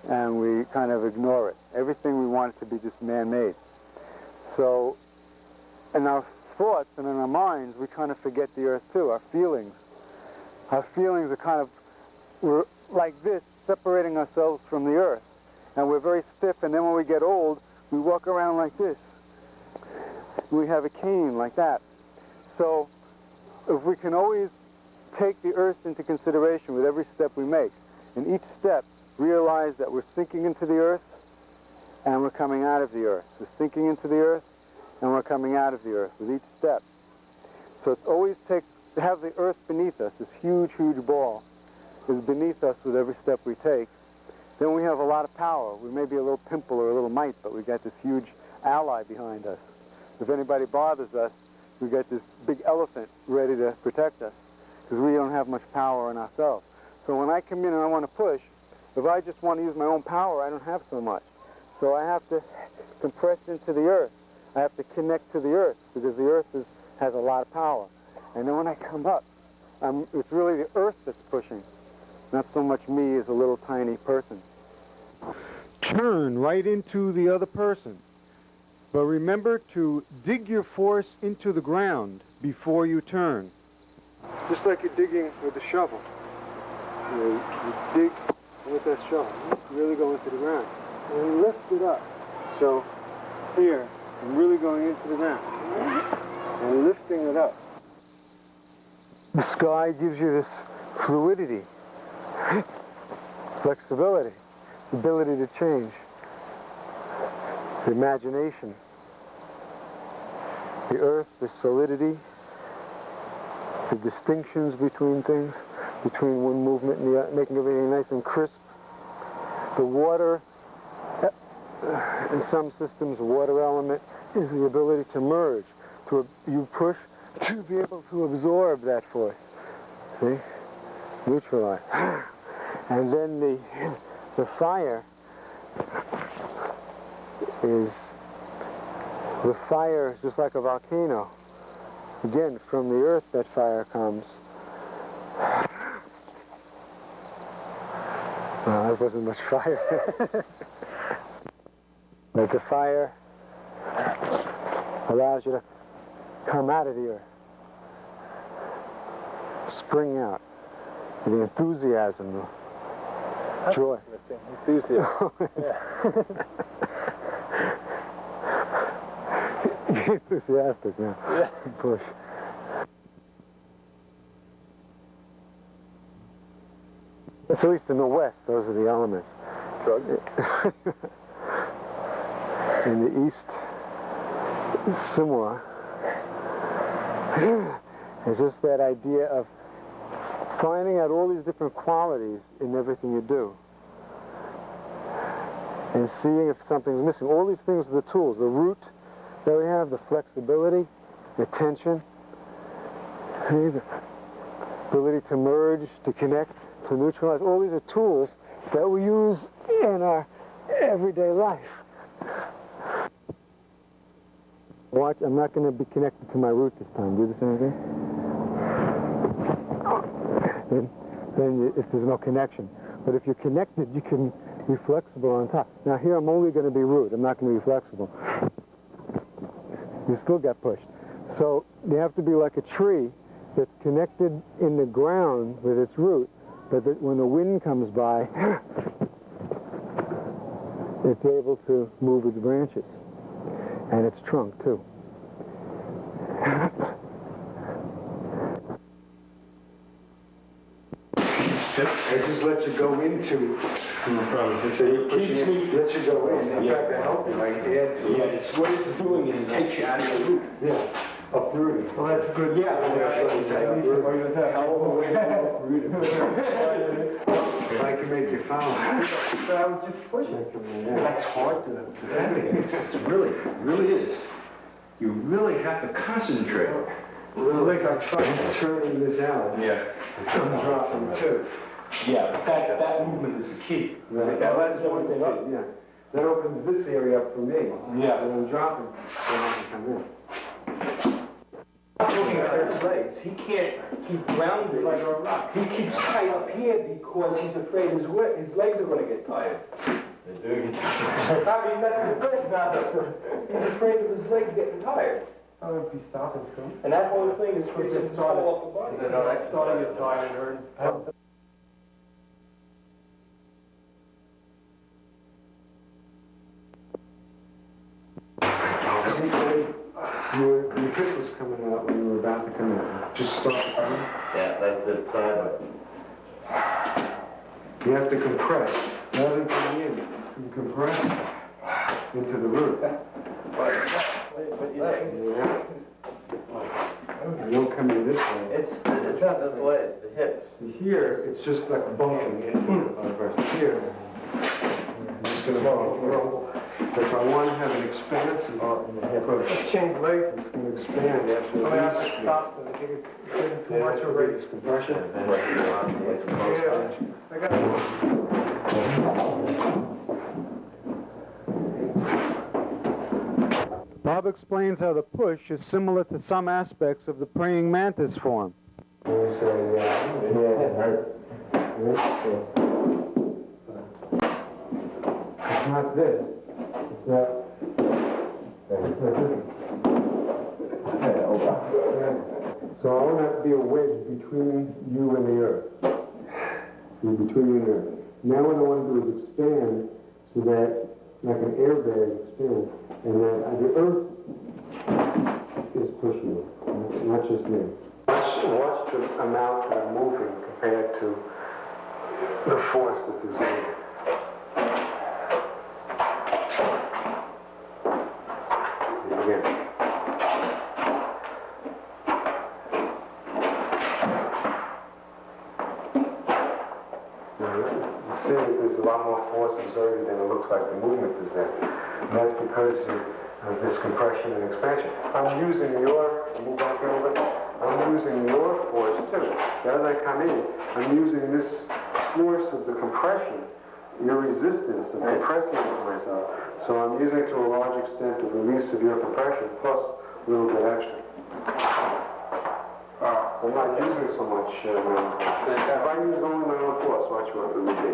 and we kind of ignore it. Everything we want it to be just man-made. So, in our thoughts and in our minds, we kind of forget the Earth too, our feelings. Our feelings are kind of, we're like this, separating ourselves from the Earth. And we're very stiff, and then when we get old, we walk around like this. We have a cane like that. So, if we can always take the Earth into consideration with every step we make, and each step realize that we're sinking into the Earth and we're coming out of the Earth. We're sinking into the Earth and we're coming out of the Earth with each step. So it's always to have the Earth beneath us, this huge, huge ball is beneath us with every step we take. Then we have a lot of power. We may be a little pimple or a little mite, but we got this huge ally behind us. If anybody bothers us, we got this big elephant ready to protect us, because we don't have much power in ourselves. So when I come in and I want to push, if I just want to use my own power, I don't have so much. So I have to compress into the Earth. I have to connect to the Earth, because the Earth has a lot of power. And then when I come up, it's really the Earth that's pushing, not so much me as a little tiny person. Turn right into the other person. But remember to dig your force into the ground before you turn. Just like you're digging with a shovel. You dig with that shovel. Really go into the ground. And lift it up. So here, I'm really going into the ground. And lifting it up. The sky gives you this fluidity, flexibility, the ability to change, the imagination. The earth, the solidity, the distinctions between things, between one movement and the other, making everything nice and crisp. The water, in some systems, the water element is the ability to merge. You push to be able to absorb that force. See? Neutralize. And then the fire is just like a volcano. Again, from the earth that fire comes. Well, there wasn't much fire. But the fire allows you to come out of the earth. Spring out. The enthusiasm, the joy. Enthusiasm. Enthusiastic now. Yeah. Push. At least in the West, those are the elements. Drugs. In the East, it's similar. It's just that idea of finding out all these different qualities in everything you do. And seeing if something's missing. All these things are the tools. The root that we have, the flexibility, the tension, the ability to merge, to connect, to neutralize. All these are tools that we use in our everyday life. Watch, I'm not going to be connected to my root this time. Do the same thing. Then if there's no connection. But if you're connected, you can be flexible on top. Now here I'm only going to be root. I'm not going to be flexible. You still get pushed. So you have to be like a tree that's connected in the ground with its root, but that when the wind comes by, it's able to move its branches and its trunk too. I just let you go into. No problem. And so it keeps me, lets you go in. In Yeah. fact, I help you. I add to Yeah, it. it's what it's doing is takes you out of the root. Yeah. Uprooting. Well, that's good. Yeah. That's what it's at least if I was that hell of a way to uproot it. If I can make you follow. I was just pushing. That's hard to. It's really is. You really have to concentrate. Really, I tried turning this out. Yeah. I'm dropping too. Yeah, but that movement is the key. Right. That's one thing up. Yeah. That opens this area up for me. Yeah. And I'm dropping. So I can come in. Looking at his legs, he can't keep grounded like a rock. He keeps tight up here because he's afraid his legs are going to get tired. They do. I mean, that's the thing. He's afraid of his legs getting tired. Oh, if you stop it soon. And that whole thing is for him to fall off the body. No, that's starting to get tired. Your hip was coming out when you were about to come in. Just stop it. Yeah, that's the side of it. You have to compress. Rather than coming in, you compress into the root. Yeah. You don't come in this way. It's not the legs, the hips. See, here, it's just like bumping into here. I'm just going to roll. But if I want to have an expansive approach, let's change legs. It's going to expand after the stop. So I think it's getting too much already. It's compression. I got it. Bob explains how the push is similar to some aspects of the praying mantis form. It's not this. It's not this. So I want to be a wedge between you and the earth. Between you and the earth. Now what I want to do is expand so that, like an airbag, expand, and that the earth is pushing you, not just me. Watch the amount that I'm moving compared to the force that's exerted. Again. See that there's a lot more force exerted than it looks like the movement is there. And that's because of this compression and expansion. I'm using move back a little bit, I'm using your force too. As I come in, I'm using this force of the compression, your resistance of compressing into myself. So I'm using it to a large extent the release of your compression plus a little bit extra. So I'm not using so much my own force. If I use only my own force, watch what it would be.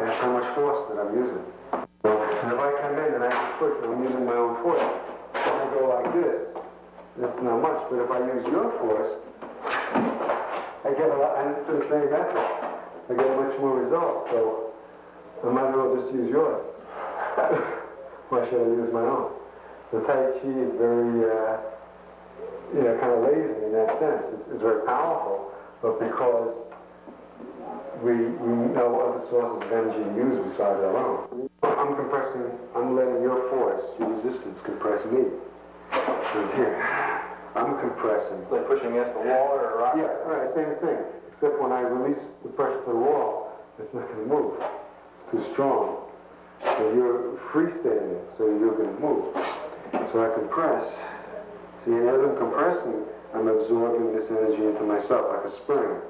That's how much force that I'm using. And if I come in and I can push and I'm using my own force, if I go like this, that's not much. But if I use your force, I get a lot, and it's the same method. I get much more results. So I might as well just use yours. Why should I use my own? The Tai Chi is very, kind of lazy in that sense. It's very powerful, but because we know other sources of energy to use besides our own. I'm letting your force, your resistance, compress me. And here, I'm compressing. Like pushing against the wall or a rock? Yeah, right, same thing. Except when I release the pressure to the wall, it's not going to move. It's too strong. So you're freestanding, so you're going to move. So I compress. See, and as I'm compressing, I'm absorbing this energy into myself like a spring.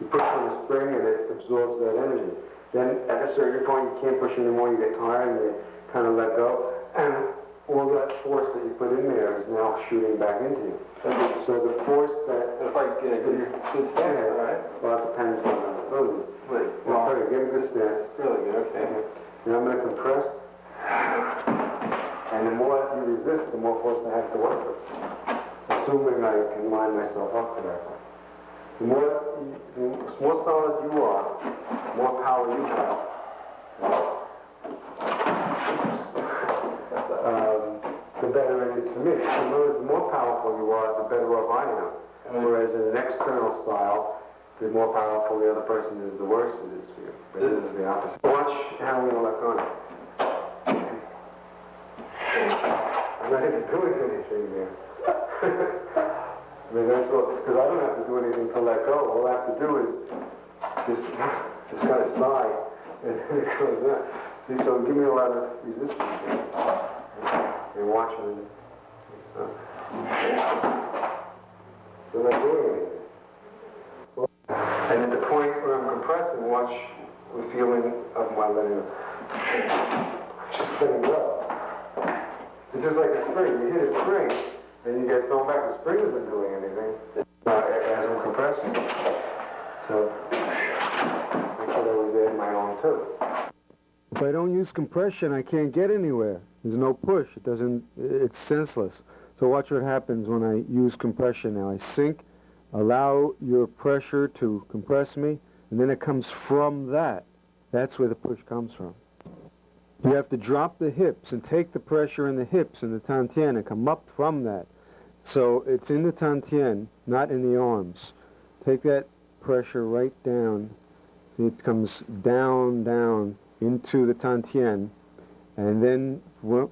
You push on the spring and it absorbs that energy. Then at a certain point you can't push anymore, you get tired and you kind of let go. And all that force that you put in there is now shooting back into you. So the force that... If I get a good stance, right? Well, it depends on the abilities. Wait, Okay, get a good stance. really good, okay. Now I'm going to compress. And the more you resist, the more force I have to work with. Assuming I can line myself up correctly. The more solid you are, the more power you have. The better it is for me. In other words, the more powerful you are, the better off I am. Whereas in an external style, the more powerful the other person is, the worse it is for you. But this is the opposite. Watch how I'm going to let go. I'm not even doing anything there. I mean, that's all, because I don't have to do anything to let go. All I have to do is just kind of sigh, and then it goes out. See, so give me a lot of resistance here. And watch it. So I'm not doing anything. And at the point where I'm compressing, watch the feeling of my letting go. Just letting go. It's just like a spring. You hit a spring, and you get thrown back. The spring isn't doing anything as I'm compressing. So I could always add my own too. If I don't use compression, I can't get anywhere. There's no push. It's senseless. So watch what happens when I use compression now. I sink, allow your pressure to compress me, and then it comes from that. That's where the push comes from. You have to drop the hips and take the pressure in the hips and the tantien and come up from that. So it's in the tantien, not in the arms. Take that pressure right down. It comes down, down into the tantien, and then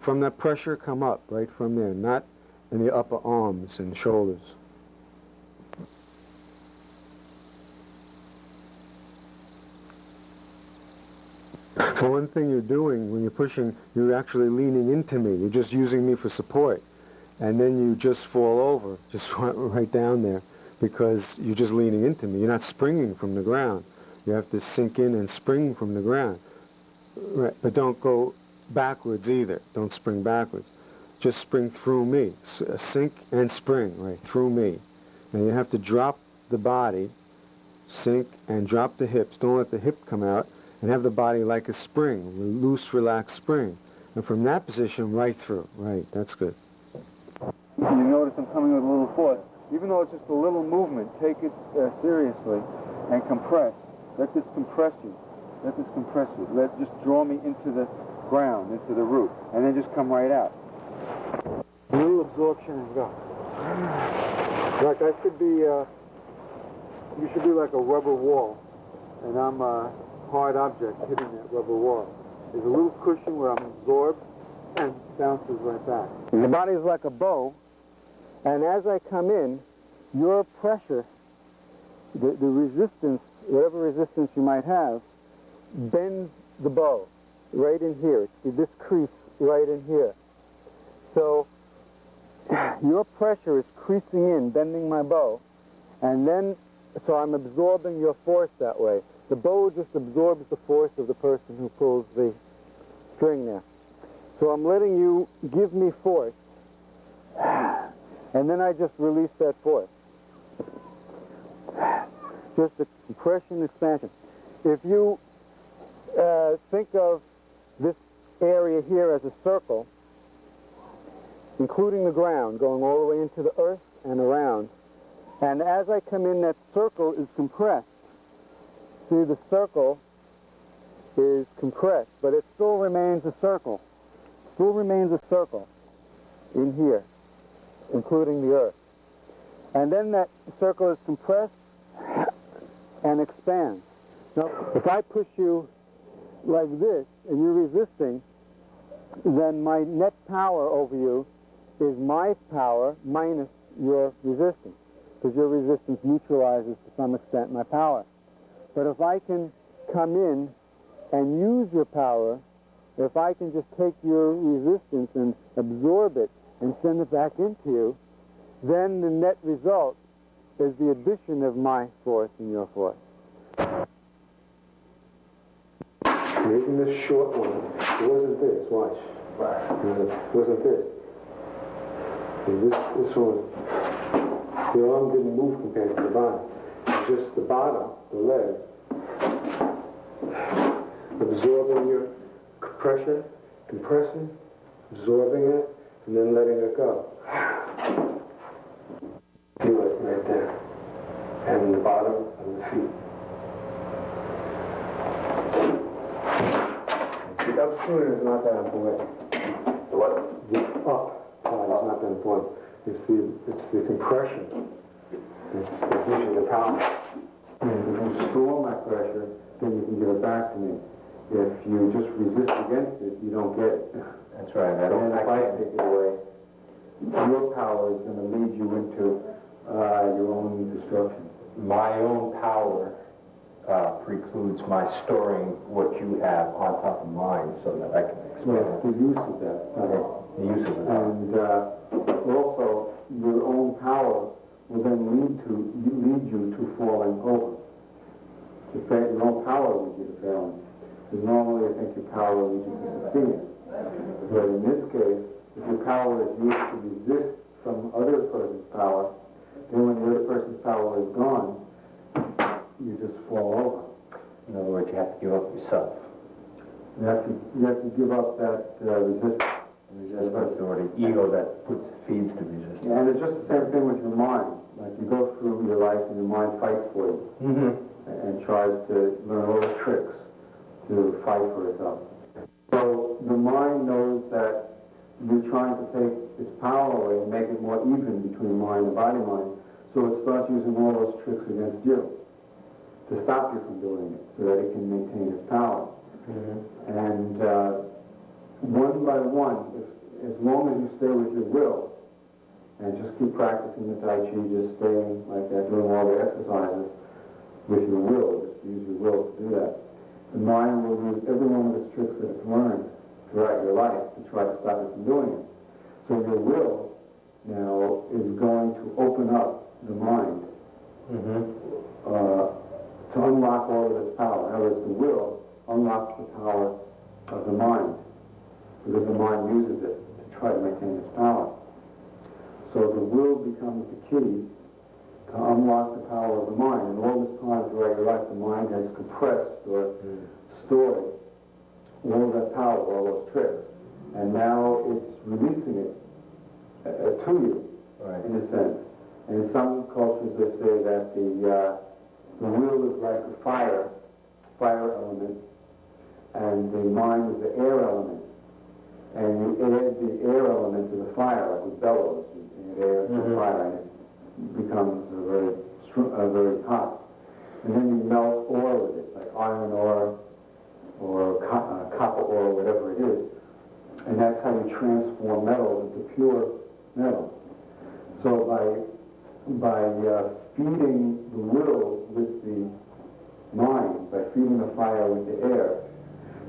from that pressure come up, right from there, not in the upper arms and shoulders. So one thing you're doing when you're pushing, you're actually leaning into me. You're just using me for support. And then you just fall over, just right down there, because you're just leaning into me. You're not springing from the ground. You have to sink in and spring from the ground. Right, but don't go backwards either. Don't spring backwards. Just spring through me. Sink and spring, right, through me. Now you have to drop the body, sink and drop the hips. Don't let the hip come out, and have the body like a spring, loose, relaxed spring. And from that position, right through. Right, that's good. You notice I'm coming with a little force. Even though it's just a little movement, take it seriously and compress. Let this compress you. Let this compress you. Let just draw me into the ground, into the root, and then just come right out. A little absorption and go. Like I should be, you should be like a rubber wall, and I'm a hard object hitting that rubber wall. There's a little cushion where I'm absorbed and bounces right back. The body is like a bow, and as I come in, your pressure, the resistance, whatever resistance you might have, bends the bow right in here. It's this crease right in here. So your pressure is creasing in, bending my bow, and then, so I'm absorbing your force that way. The bow just absorbs the force of the person who pulls the string there. So I'm letting you give me force, and then I just release that force. Just a compression, expansion. If you think of this area here as a circle, including the ground, going all the way into the earth and around, and as I come in, that circle is compressed. See, the circle is compressed, but it still remains a circle. Still remains a circle in here, including the earth. And then that circle is compressed and expands. Now, if I push you like this and you're resisting, then my net power over you is my power minus your resistance, because your resistance neutralizes to some extent my power. But if I can come in and use your power, if I can just take your resistance and absorb it and send it back into you, then the net result is the addition of my force and your force. Making this short one, it wasn't this, watch. Right. It wasn't this. This one, the arm didn't move compared to the body. It's just the bottom, the leg, absorbing your pressure, compressing, absorbing it, and then letting it go. Feel it right there. And the bottom of the feet. The upswing is not that important. The what? The up part is not that important. It's the compression. It's the gives you the power. And if you store my pressure, then you can give it back to me. If you just resist against it, you don't get it. That's right. And if I take it away, your power is going to lead you into your own destruction. My own power precludes my storing what you have on top of mine so that I can expand Yes, the use of that. Okay. The use of it. And also, your own power will then lead you to falling over. Your own power leads you to failing. Because normally I think your power leads you to succeeding. But in this case, if your power is used to resist some other person's power, then when the other person's power is gone, you just fall over. In other words, you have to give up yourself. You have to give up that resistance. Resistance or the ego that feeds the resistance. And it's just the same thing with your mind. Like you go through your life and your mind fights for you and tries to learn all the tricks to fight for itself. So the mind knows that you're trying to take its power away and make it more even between mind and body-mind. So it starts using all those tricks against you to stop you from doing it so that it can maintain its power. And one by one, as long as you stay with your will and just keep practicing the Tai Chi, just staying like that, doing all the exercises with your will, just use your will to do that. The mind will use every one of its tricks that it's learned throughout your life to try to stop it from doing it. So your will now is going to open up the mind to unlock all of its power. In other words, the will unlocks the power of the mind because the mind uses it to try to maintain its power. So the will becomes the key to unlock the power of the mind. And all this time throughout your life, the mind has compressed or stored all of that power, all those tricks. And now it's releasing it to you Right. in a sense. And in some cultures they say that the will is like the fire element, and the mind is the air element. And you add the air element to the fire, like with bellows, you add air to the fire, and it becomes very hot. And then you melt ore with it, like iron ore or copper ore, whatever it is. And that's how you transform metals into pure metals. So by feeding the will with the mind, by feeding the fire with the air,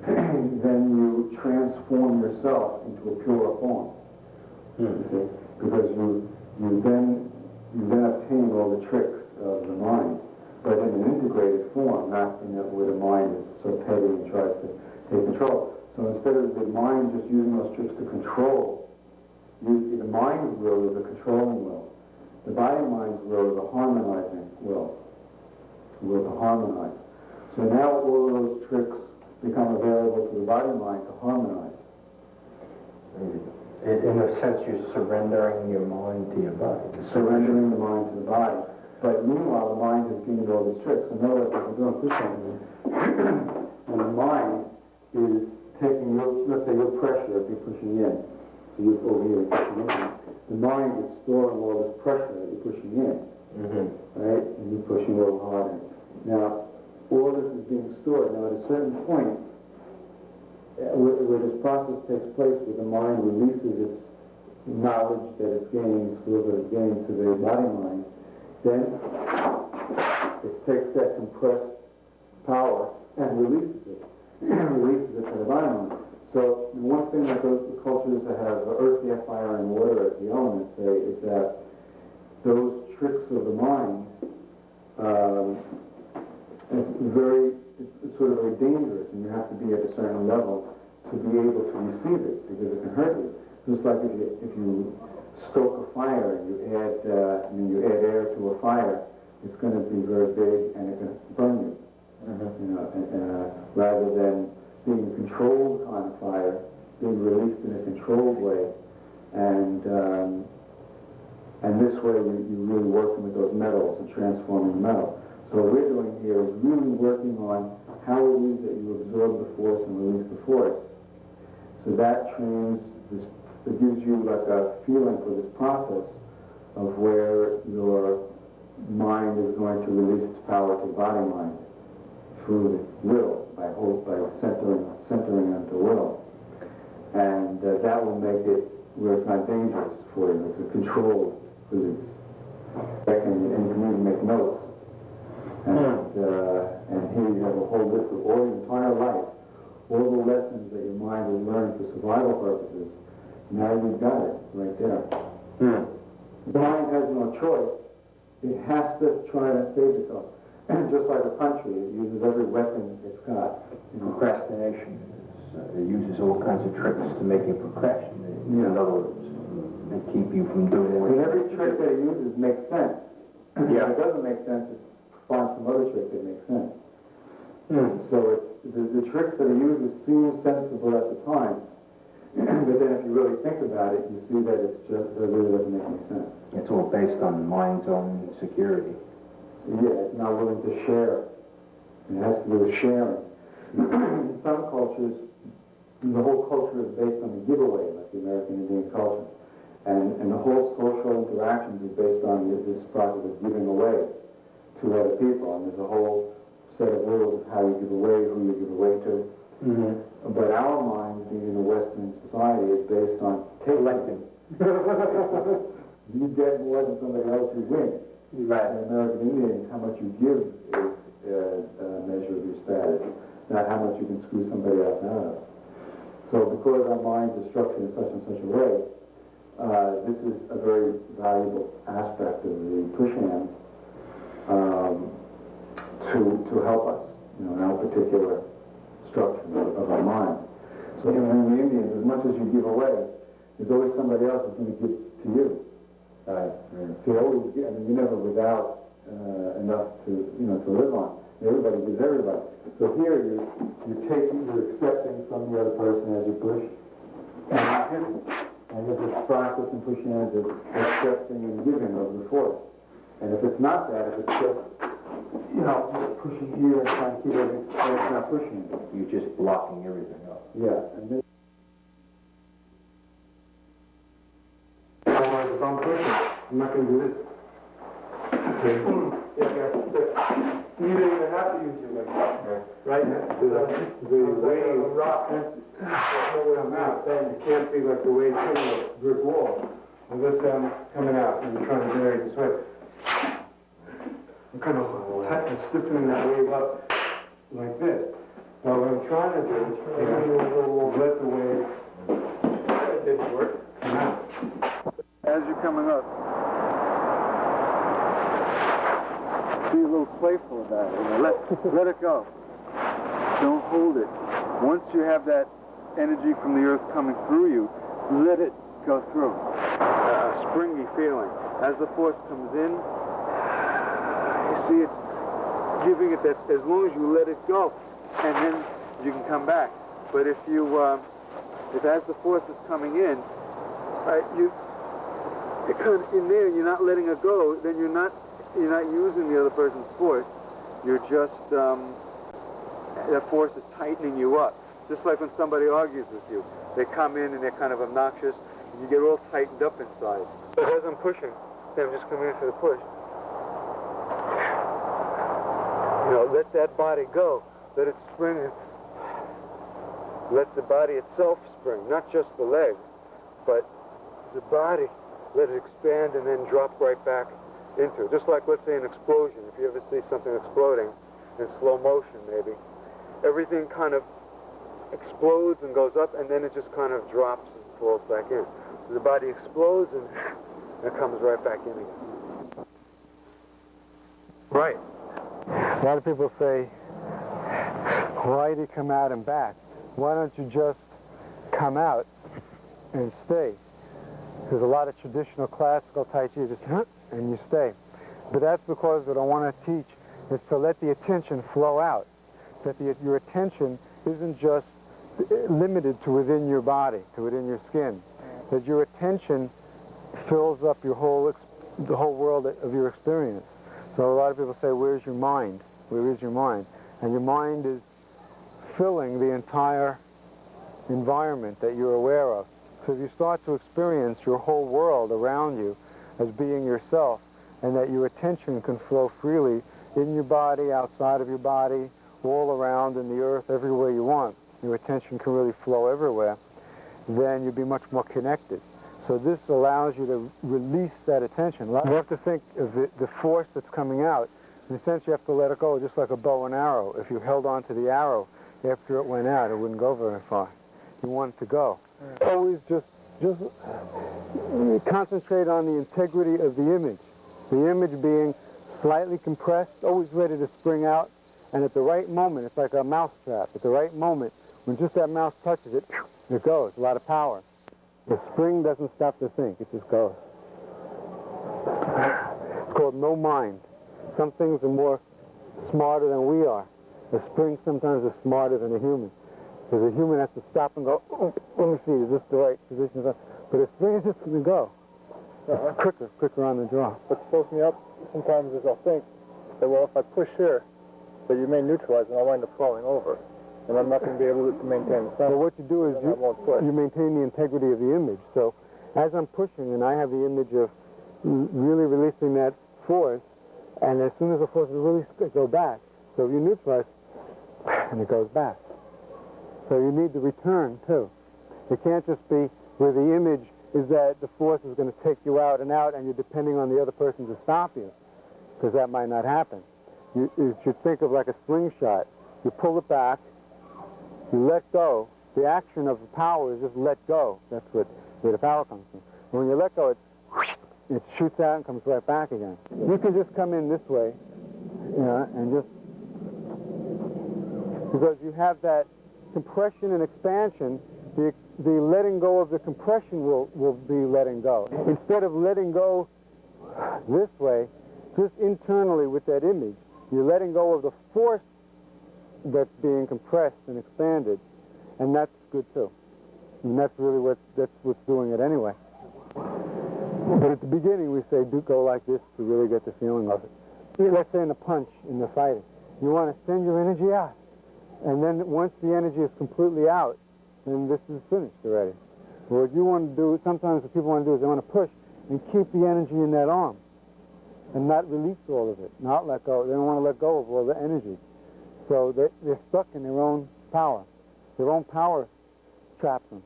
then you transform yourself into a pure form. You see, because you then obtain all the tricks of the mind, but in an integrated form, not in a, where the mind is so petty and tries to take control. So instead of the mind just using those tricks to control, the mind's will is a controlling will. The body-mind's will is a harmonizing will to harmonize. So now all of those tricks become available to the body-mind to harmonize. In a sense, you're surrendering your mind to your body. Surrendering the mind to the body. But meanwhile, the mind has gained all these tricks. So now what we're doing this time, and the mind is taking your, let's say your pressure, if you're pushing in, so you're over here pushing in, the mind is storing all this pressure that you're pushing in, right? And you're pushing a little harder. Now, all this is being stored. Now, at a certain point, where this process takes place, where the mind releases its knowledge that it's gained, skills that it's gained to the body-mind, then it takes that compressed power and releases it. Releases it to the body-mind. So the one thing that those cultures that have earth, air, fire, and water as the elements say is that those tricks of the mind, it's sort of very dangerous, and you have to be at a certain level to be able to receive it, because it can hurt you. Just like if you stoke a fire and you add air to a fire, it's going to be very big and it can burn you. You know, rather than being a controlled kind of fire, being released in a controlled way, and this way you're really working with those metals and transforming the metal. So what we're doing here is really working on how it is that you absorb the force and release the force. So that trains this, it gives you like a feeling for this process of where your mind is going to release its power to body-mind through the will, by centering into will. And that will make it where it's not dangerous for you. It's a controlled release. And you can even make notes. And here you have a whole list of all your entire life, all the lessons that your mind has learned for survival purposes. Now you've got it right there. The mind has no choice. It has to try to save itself. Just like a country, it uses every weapon it's got. Procrastination it uses all kinds of tricks to make you procrastinate. In other words, they keep you from doing what And every trick that it uses makes sense. If it doesn't make sense, find some other trick that makes sense. So it's the tricks that it uses seem sensible at the time, but then if you really think about it, you see that it really doesn't make any sense. It's all based on mind's own security. Yeah, it's not willing to share. It has to do with sharing. In some cultures, the whole culture is based on the giveaway, like the American Indian culture. And the whole social interactions is based on this process of giving away to other people. And there's a whole set of rules of how you give away, who you give away to. But our mind, being in a Western society, is based on collecting. You get more than somebody else, you win. Right. In American Indians, how much you give is a measure of your status, not how much you can screw somebody else out of. So because our minds are structured in such and such a way, this is a very valuable aspect of the push hands to help us, in our particular structure of our minds. So in the Indians, as much as you give away, there's always somebody else who's going to give to you. So you always get, you're never without enough to live on. Everybody gives everybody. So here you're accepting from the other person as you push, and you're giving. And there's this process in pushing hands of accepting and giving of the force. And if it's not that, if it's just, just pushing here and trying to keep everything, then it's not pushing. You're just blocking everything up. Yeah. And then, if I'm pushing, I'm not going to do this. You don't even have to use your legs. Right? The wave rock. come out, then it can't be like the wave hitting a brick wall. Unless I'm coming out and trying to generate this wave. I'm kind of stiffening that wave up like this. Now what I'm trying to do is let the wave It didn't work. come out. As you're coming up, be a little playful about it. Let it go. Don't hold it. Once you have that energy from the earth coming through you, let it go through. A springy feeling. As the force comes in, you see it giving it that, as long as you let it go, and then you can come back. But if as the force is coming in, you're kind of in there, you're not letting it go, then you're not using the other person's force. You're just, that force is tightening you up. Just like when somebody argues with you. They come in and they're kind of obnoxious, and you get all tightened up inside. But as I'm pushing, I'm just coming in for the push. Let that body go. Let it spring. Let the body itself spring, not just the legs, but the body. Let it expand and then drop right back into it. Just like, let's say, an explosion. If you ever see something exploding in slow motion, maybe, everything kind of explodes and goes up, and then it just kind of drops and falls back in. So the body explodes and it comes right back in again. Right. A lot of people say, why do you come out and back? Why don't you just come out and stay? Because a lot of traditional classical Tai Chi just, and you stay. But that's because what I want to teach is to let the attention flow out. That your attention isn't just limited to within your body, to within your skin. That your attention fills up the whole world of your experience. So a lot of people say, where's your mind? Where is your mind? And your mind is filling the entire environment that you're aware of. So if you start to experience your whole world around you as being yourself, and that your attention can flow freely in your body, outside of your body, all around in the earth, everywhere you want, your attention can really flow everywhere, then you'll be much more connected. So this allows you to release that attention. You have to think of the force that's coming out. In a sense, you have to let it go, just like a bow and arrow. If you held on to the arrow after it went out, it wouldn't go very far. You want it to go. Always just concentrate on the integrity of the image. The image being slightly compressed, always ready to spring out, and at the right moment, it's like a mouse trap. At the right moment, when just that mouse touches it, it goes. A lot of power. The spring doesn't stop to think, it just goes. It's called no mind. Some things are more smarter than we are. The spring sometimes is smarter than a human. Because a human has to stop and go, oh, let me see, is this the right position? But a spring is just going to go. Quicker on the draw. What slows me up sometimes is I'll think that, well, if I push here, that you may neutralize and I'll wind up falling over. And I'm not going to be able to maintain the center. Well, what you do is you maintain the integrity of the image. So as I'm pushing and I have the image of really releasing that force, and as soon as the force is released, it goes back. So if you neutralize, and it goes back. So you need the return, too. It can't just be where the image is that the force is going to take you out, and you're depending on the other person to stop you, because that might not happen. You should think of like a slingshot. You pull it back, you let go. The action of the power is just let go. That's where the power comes from. And when you let go, it shoots out and comes right back again. You can just come in this way, and just, because you have that compression and expansion, the letting go of the compression will be letting go. Instead of letting go this way, just internally with that image, you're letting go of the force that's being compressed and expanded, and that's good too. And that's really that's what's doing it anyway. But at the beginning, we say, do go like this to really get the feeling of it. Let's say in a punch, in the fighting, you want to send your energy out. And then once the energy is completely out, then this is finished already. What you want to do, sometimes what people want to do is they want to push and keep the energy in that arm and not release all of it, not let go. They don't want to let go of all the energy. So they're stuck in their own power. Their own power traps them.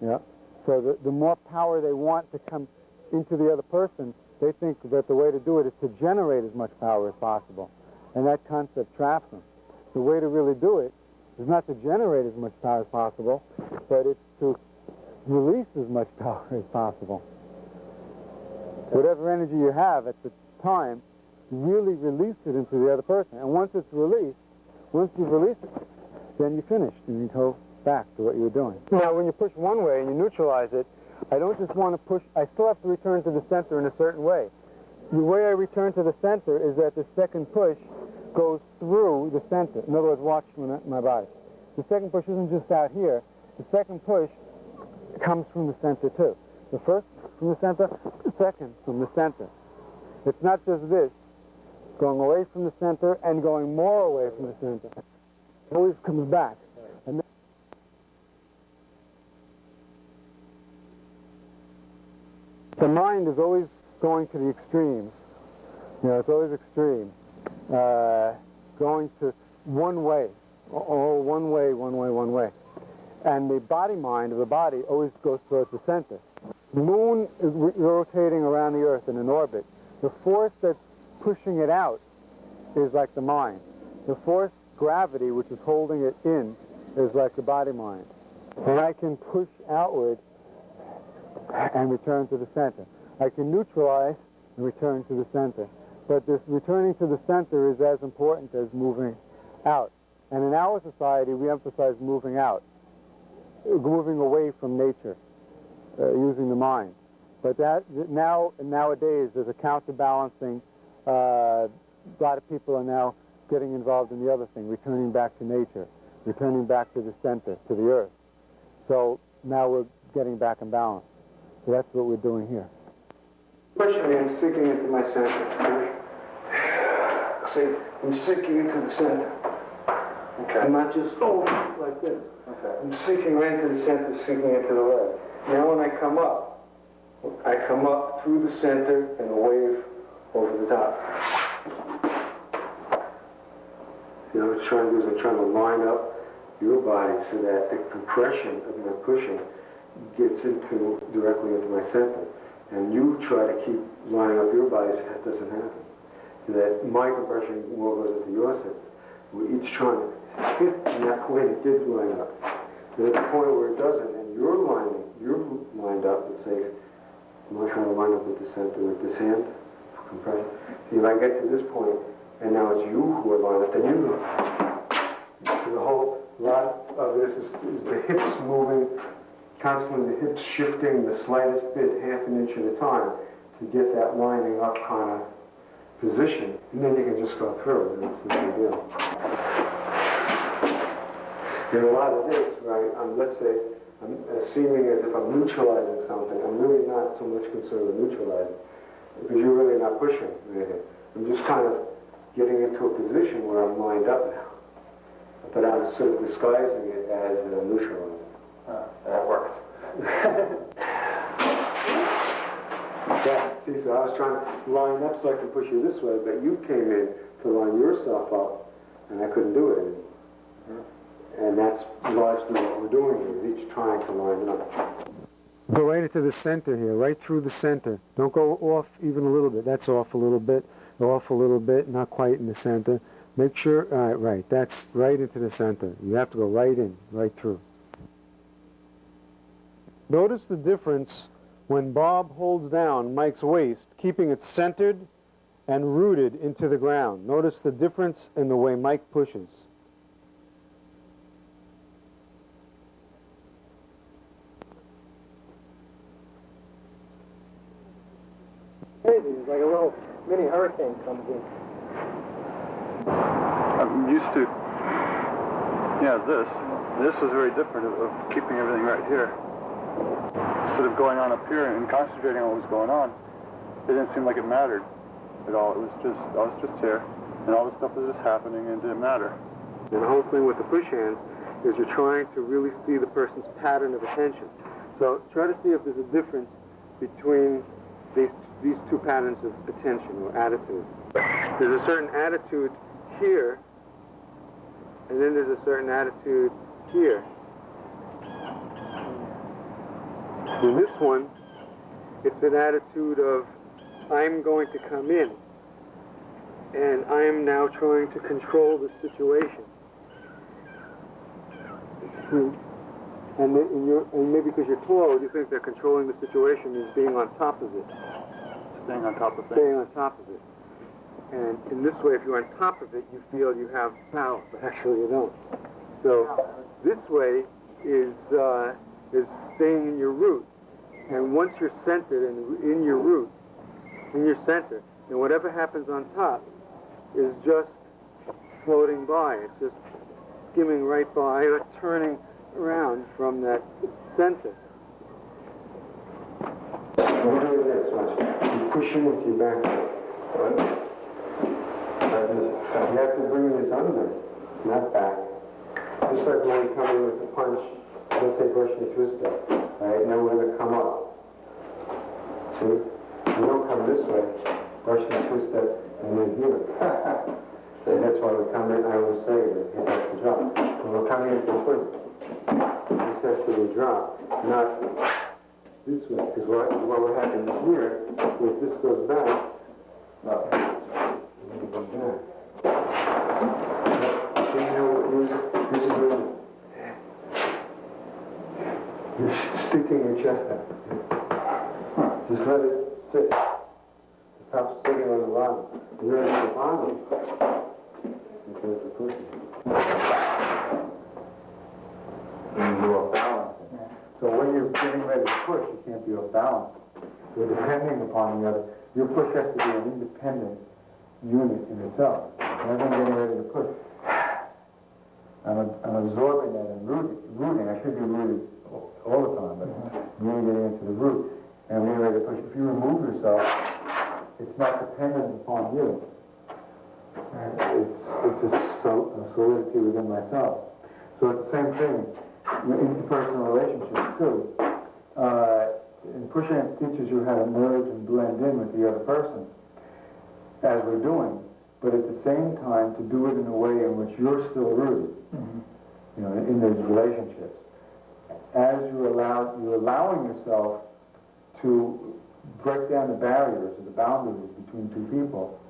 Yeah. So the more power they want to come into the other person, they think that the way to do it is to generate as much power as possible. And that concept traps them. The way to really do it is not to generate as much power as possible, but it's to release as much power as possible. Whatever energy you have at the time, really release it into the other person. And once it's released, once you've released it, then you're finished and you go back to what you were doing. Now, when you push one way and you neutralize it, I don't just want to push, I still have to return to the center in a certain way. The way I return to the center is that the second push goes through the center. In other words, watch my body. The second push isn't just out here. The second push comes from the center too. The first from the center, the second from the center. It's not just this, going away from the center and going more away from the center. It always comes back. And then the mind is always going to the extremes. You know, it's always extreme. Going to one way. Oh, one way, one way, one way. And the body mind of the body always goes towards the center. The moon is rotating around the Earth in an orbit. The force that's pushing it out is like the mind. The force, gravity, which is holding it in, is like the body mind. And I can push outward and return to the center. I can neutralize and return to the center. But this returning to the center is as important as moving out. And in our society, we emphasize moving out, moving away from nature, using the mind. But nowadays, there's a counterbalancing. A lot of people are now getting involved in the other thing, returning back to nature, returning back to the center, to the earth. So now we're getting back in balance. So that's what we're doing here. Pushing me, I'm sinking into my center. See, I'm sinking into the center. Okay. I'm not just, like this. Okay. I'm sinking right into the center, sinking into the leg. Now when I come up through the center and the wave over the top. See, what I'm trying to do is I'm trying to line up your body so that the compression of my pushing gets directly into my center. And you try to keep lining up your body so that doesn't happen. So that my compression more goes into your center. We're each trying to hit in that point it did line up. But at the point where it doesn't, and you're lined up, let's say, I'm not trying to line up with the center with this hand for compression. See, if I get to this point, and now it's you who are lined up, then you go. So the whole lot of this is the hips moving, constantly the hips shifting the slightest bit, half an inch at a time, to get that lining up kind of position, and then you can just go through, and that's the big deal. And a lot of this, right, let's say, I'm seeming as if I'm neutralizing something. I'm really not so much concerned with neutralizing, because you're really not pushing anything. I'm just kind of getting into a position where I'm lined up now. But I'm sort of disguising it as neutralizing. That works. Yeah, see, so I was trying to line up so I could push you this way, but you came in to line yourself up, and I couldn't do it anymore. And that's largely what we're doing here, is each trying to line up. Go right into the center here, right through the center. Don't go off even a little bit. That's off a little bit, off a little bit, not quite in the center. Make sure, right, that's right into the center. You have to go right in, right through. Notice the difference when Bob holds down Mike's waist, keeping it centered and rooted into the ground. Notice the difference in the way Mike pushes. Crazy, it's like a little mini hurricane comes in. I'm used to Yeah, this was very different of keeping everything right here. Instead of going on up here and concentrating on what was going on, it didn't seem like it mattered at all. I was just here, and all this stuff was just happening, and it didn't matter. And the whole thing with the push hands is you're trying to really see the person's pattern of attention. So try to see if there's a difference between these two patterns of attention or attitude. There's a certain attitude here, and then there's a certain attitude here. In this one, it's an attitude of, I'm going to come in, and I'm now trying to control the situation. And maybe because you're tall, you think that controlling the situation is being on top of it. Staying on top of things. Staying on top of it. And in this way, if you're on top of it, you feel you have power, but actually you don't. So this way is staying in your root. And once you're centered and in your root, in your center, then whatever happens on top is just floating by. It's just skimming right by or turning around from that center. We're doing this, watch. You're pushing with your back foot. You have to bring this under, not back. Just like when we come in with the punch, let's say brush and twist it. Right? Now we're going to come up. See? You don't come this way, brush and twist it, and then here. So that's why we come in, I always say that it has to drop. When we're coming in for twist, this has to be dropped, not this way. Because what will happen here, if this goes back, it goes back. So you know what you're sticking your chest out. Just let it sit. The top's sitting on the bottom. And then at the bottom, because the pushing. And you're off balance. So when you're getting ready to push, you can't be off balance. You're depending upon the other. Your push has to be an independent unit in itself. As I'm getting ready to push, I'm absorbing that and rooting. I should be rooted all the time, but really getting into the root. And I'm getting ready to push. If you remove yourself, it's not dependent upon you. It's a solidity within myself. So it's the same thing in interpersonal relationships too. And push hands teaches you how to merge and blend in with the other person, as we're doing, but at the same time to do it in a way in which you're still rooted, you know, in those relationships. As you're allowing yourself to break down the barriers or the boundaries between two people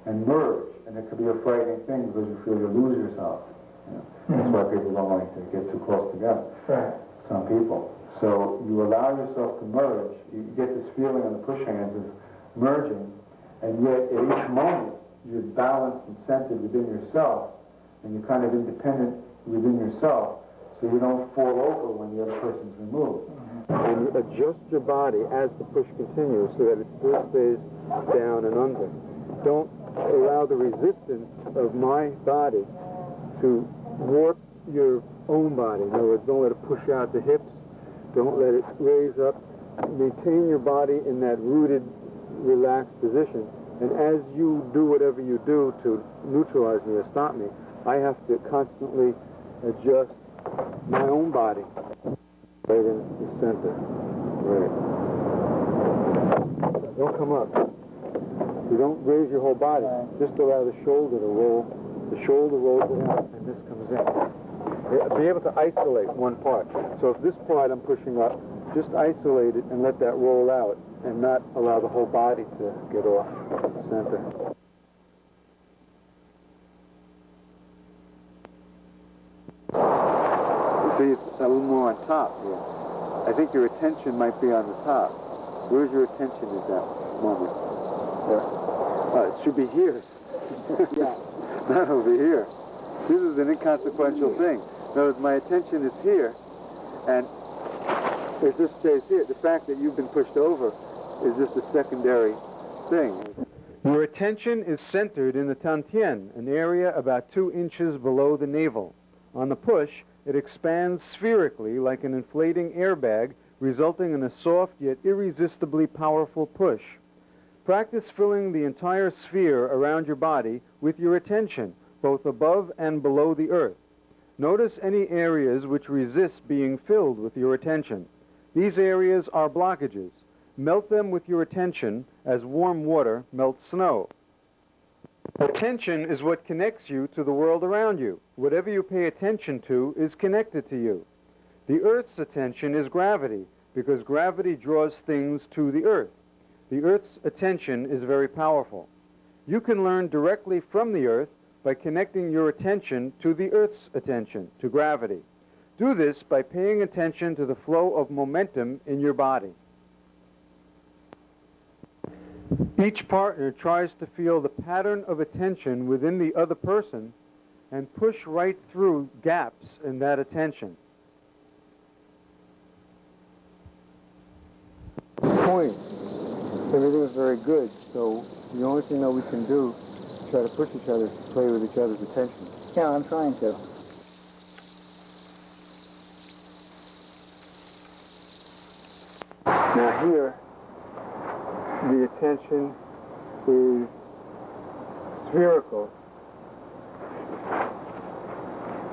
and merge, and it could be a frightening thing because you feel you'll lose yourself. You know? That's why people don't like to get too close together. Right. Some people. So you allow yourself to merge. You get this feeling on the push hands of merging, and yet at each moment you're balanced and centered within yourself, and you're kind of independent within yourself, so you don't fall over when the other person's removed. And you adjust your body as the push continues so that it still stays down and under. Don't allow the resistance of my body to warp your own body. In other words, don't let it push out the hips. Don't let it raise up. Maintain your body in that rooted, relaxed position. And as you do whatever you do to neutralize me or stop me, I have to constantly adjust my own body right in the center. Right. Don't come up. You don't raise your whole body. Just allow the shoulder to roll. The shoulder rolls out, and this comes in. Be able to isolate one part. So if this part I'm pushing up, just isolate it and let that roll out and not allow the whole body to get off center. You see, it's a little more on top here. I think your attention might be on the top. Where's your attention at that moment? There. It should be here. Yeah. Not over here. This is an inconsequential thing. In other words, my attention is here, and if this stays here, the fact that you've been pushed over is just a secondary thing. Your attention is centered in the tantien, an area about 2 inches below the navel. On the push, it expands spherically like an inflating airbag, resulting in a soft yet irresistibly powerful push. Practice filling the entire sphere around your body with your attention, both above and below the earth. Notice any areas which resist being filled with your attention. These areas are blockages. Melt them with your attention as warm water melts snow. Attention is what connects you to the world around you. Whatever you pay attention to is connected to you. The Earth's attention is gravity, because gravity draws things to the Earth. The Earth's attention is very powerful. You can learn directly from the Earth by connecting your attention to the Earth's attention, to gravity. Do this by paying attention to the flow of momentum in your body. Each partner tries to feel the pattern of attention within the other person and push right through gaps in that attention. Point. Everything is very good, so the only thing that we can do to try to push each other is to play with each other's attention. Yeah, I'm trying to. Now here, the attention is spherical,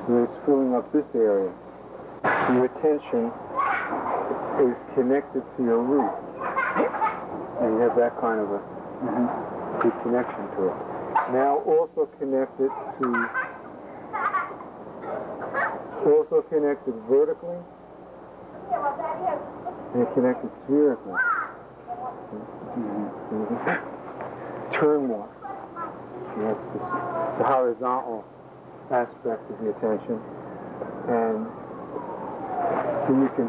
and it's filling up this area. Your attention is connected to your root, and you have that kind of a good connection to it. Now also connected vertically and connected spherically. Turn more. That's the horizontal aspect of the attention, and then you can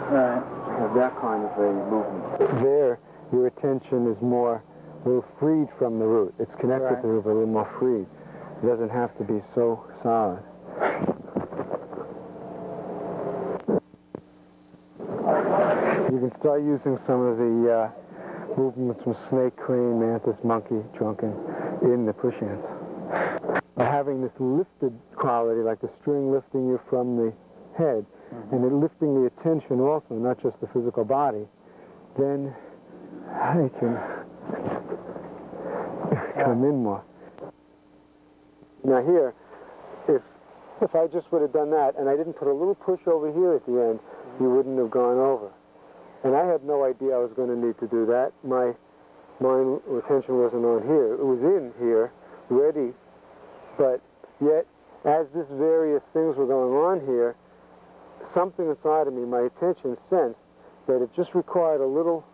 have that kind of a movement. There, your attention is more a little freed from the root. It's connected to the root, but a little more freed. It doesn't have to be so solid. You can start using some of the movements from snake, crane, mantis, monkey, drunken in the push hands. By having this lifted quality, like the string lifting you from the head, and it lifting the attention also, not just the physical body, then I can come in more. Now here, if I just would have done that, and I didn't put a little push over here at the end, you wouldn't have gone over. And I had no idea I was going to need to do that. My attention wasn't on here. It was in here, ready, but yet, as this various things were going on here, something inside of me, my attention sensed that it just required a little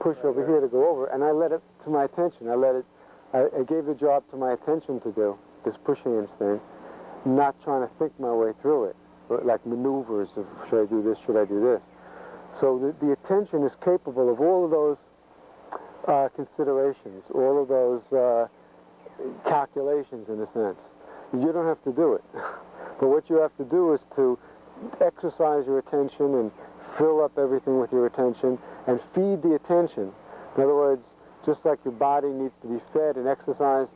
push over here to go over, and I let it to my attention. I gave the job to my attention to do, this push hands thing, not trying to think my way through it, like maneuvers of should I do this, should I do this. So the attention is capable of all of those considerations, all of those calculations in a sense. You don't have to do it. But what you have to do is to exercise your attention and fill up everything with your attention and feed the attention. In other words, just like your body needs to be fed and exercised.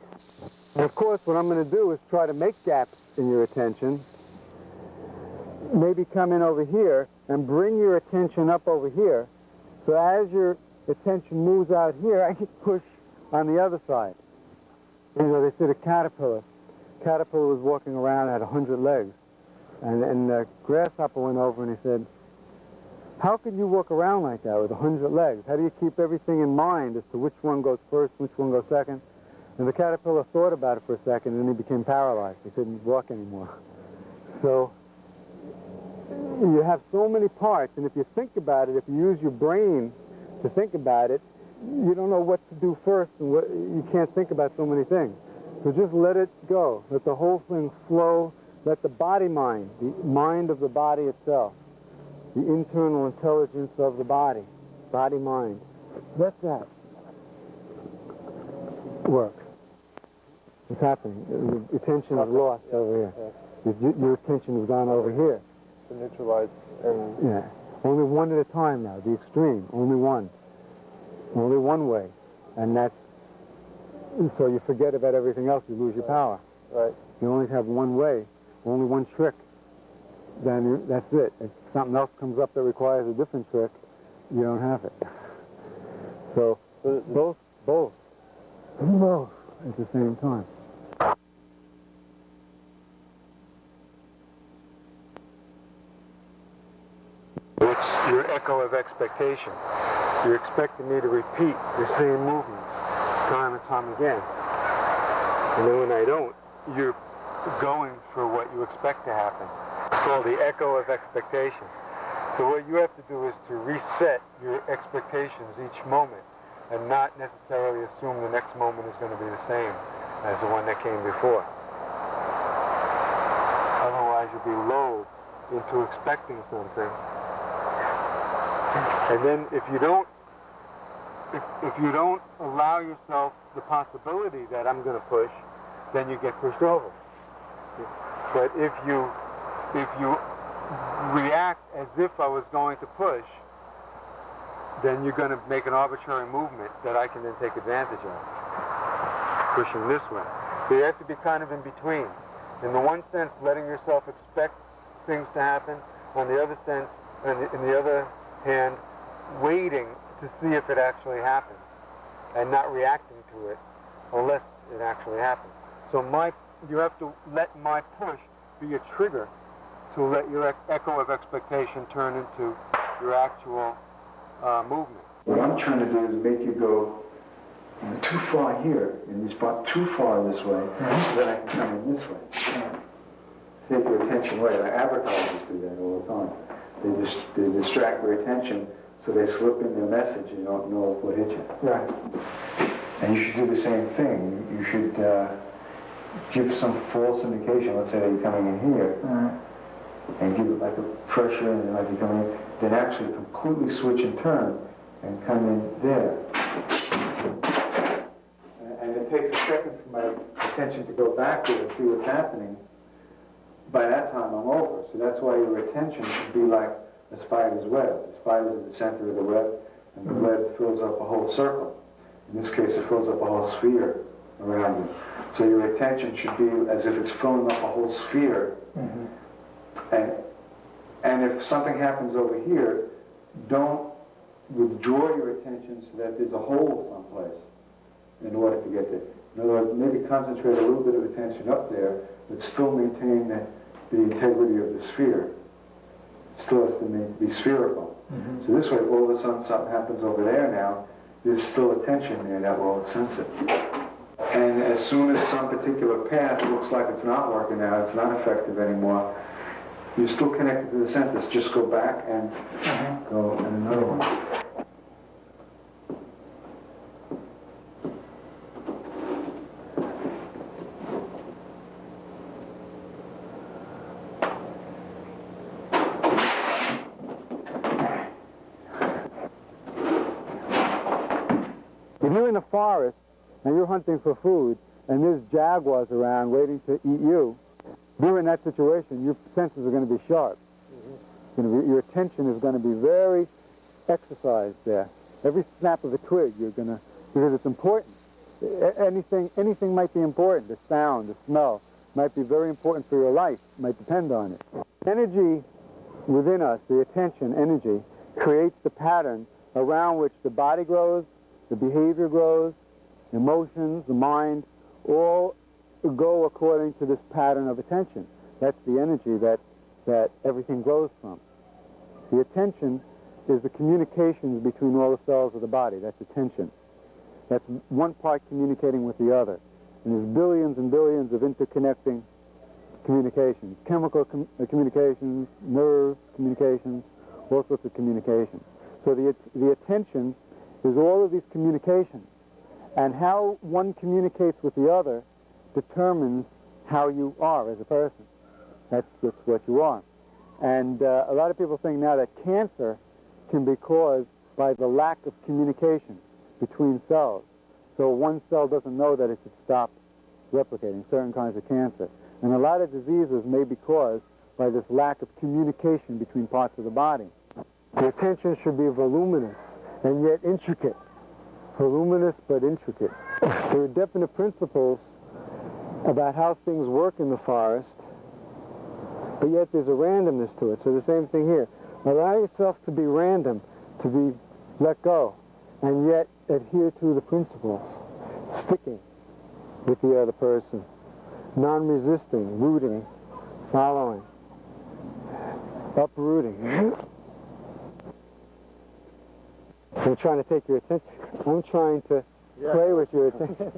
And of course, what I'm going to do is try to make gaps in your attention. Maybe come in over here and bring your attention up over here. So as your attention moves out here, I can push on the other side. You know, they said a caterpillar. Caterpillar was walking around, had 100 legs. And the grasshopper went over and he said, how could you walk around like that with 100 legs? How do you keep everything in mind as to which one goes first, which one goes second? And the caterpillar thought about it for a second, and then he became paralyzed. He couldn't walk anymore. So you have so many parts, and if you think about it, if you use your brain to think about it, you don't know what to do first, and you can't think about so many things. So just let it go. Let the whole thing flow. Let the body-mind, the mind of the body itself, the internal intelligence of the body-mind, let that work. What's happening? The attention is lost over here. Your attention has gone over here. To neutralize and... Yeah. Only one at a time now, the extreme. Only one. Only one way. And that's... So you forget about everything else, you lose your power. Right. You only have one way. only one trick, then that's it. If something else comes up that requires a different trick, you don't have it. So both at the same time. It's your echo of expectation. You're expecting me to repeat the same movements time and time again. And then when I don't, you're going for what you expect to happen. It's called the echo of expectation. So what you have to do is to reset your expectations each moment and not necessarily assume the next moment is going to be the same as the one that came before. Otherwise you'll be lulled into expecting something. And then if you don't allow yourself the possibility that I'm going to push, then you get pushed over. But if you react as if I was going to push, then you're going to make an arbitrary movement that I can then take advantage of, pushing this way. So you have to be kind of in between. In the one sense, letting yourself expect things to happen. On the other sense, in the other hand, waiting to see if it actually happens and not reacting to it unless it actually happens. So you have to let my push be a trigger to let your echo of expectation turn into your actual movement. What I'm trying to do is make you go too far here and you spot too far this way, so that I can come in this way. Take your attention away. Like advertisers do that all the time. They distract your attention so they slip in their message and you don't know what hit you. Right. And you should do the same thing. You should give some false indication. Let's say that you're coming in here, and give it like a pressure and like you're coming in, then actually completely switch and turn and come in there. And it takes a second for my attention to go back there and see what's happening. By that time I'm over. So that's why your attention should be like a spider's web. The spider's at the center of the web, and the web fills up a whole circle. In this case, it fills up a whole sphere around you. So your attention should be as if it's filling up a whole sphere. And if something happens over here, don't withdraw your attention so that there's a hole someplace in order to get there. In other words, maybe concentrate a little bit of attention up there, but still maintain the integrity of the sphere. It still has to be spherical. So this way, all of a sudden something happens over there now, there's still attention there that will sense it. And as soon as some particular path looks like it's not working out, it's not effective anymore, you're still connected to the centers. Just go back and go in another one. If you're in the forest and you're hunting for food and there's jaguars around waiting to eat you, if you're in that situation, your senses are going to be sharp. Your attention is going to be very exercised there. Every snap of a twig, because it's important. Anything might be important. The sound, the smell might be very important for your life, might depend on it. Energy within us, the attention energy, creates the pattern around which the body grows, the behavior grows, emotions, the mind, all go according to this pattern of attention. That's the energy that everything grows from. The attention is the communications between all the cells of the body. That's attention. That's one part communicating with the other. And there's billions and billions of interconnecting communications. Chemical communications, nerve communications, all sorts of communications. So the attention is all of these communications. And how one communicates with the other determines how you are as a person. That's just what you are. And a lot of people think now that cancer can be caused by the lack of communication between cells. So one cell doesn't know that it should stop replicating, certain kinds of cancer. And a lot of diseases may be caused by this lack of communication between parts of the body. The attention should be voluminous and yet intricate. Voluminous but intricate. There are definite principles about how things work in the forest, but yet there's a randomness to it. So the same thing here. Allow yourself to be random, to be let go, and yet adhere to the principles, sticking with the other person, non-resisting, rooting, following, uprooting. I'm trying to take your attention. I'm trying to play with your attention.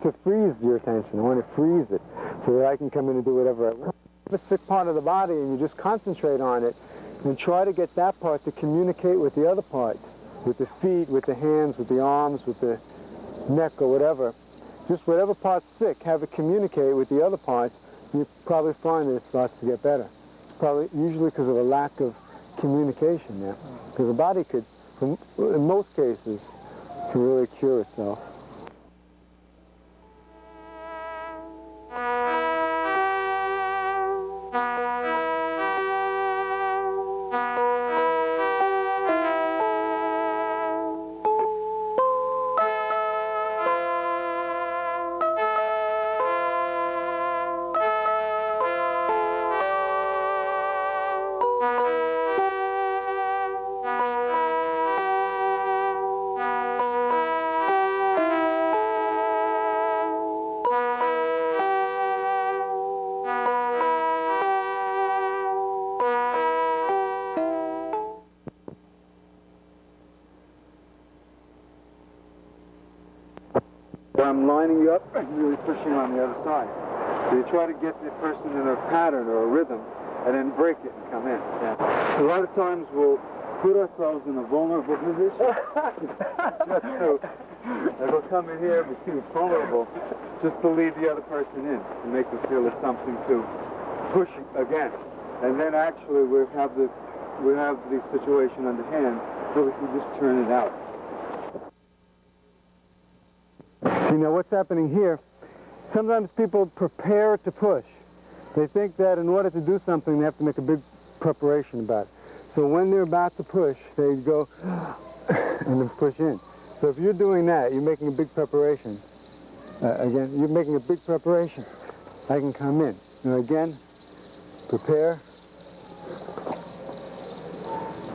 to freeze your attention. I want to freeze it so that I can come in and do whatever I want. The sick part of the body, and you just concentrate on it and try to get that part to communicate with the other parts, with the feet, with the hands, with the arms, with the neck or whatever. Just whatever part's sick, have it communicate with the other parts. You probably find that it starts to get better. It's probably usually because of a lack of communication there. Because the body could, in most cases, can really cure itself. I'm lining you up and really pushing on the other side. So you try to get the person in a pattern or a rhythm and then break it and come in. Yeah. So a lot of times we'll put ourselves in a vulnerable position. And we'll come in here and be too vulnerable just to lead the other person in, to make them feel there's something to push against. And then actually we have the situation under hand so we can just turn it out. See, now what's happening here, sometimes people prepare to push. They think that in order to do something, they have to make a big preparation about it. So when they're about to push, they go and then push in. So if you're doing that, you're making a big preparation. Again, you're making a big preparation. I can come in. And again, prepare.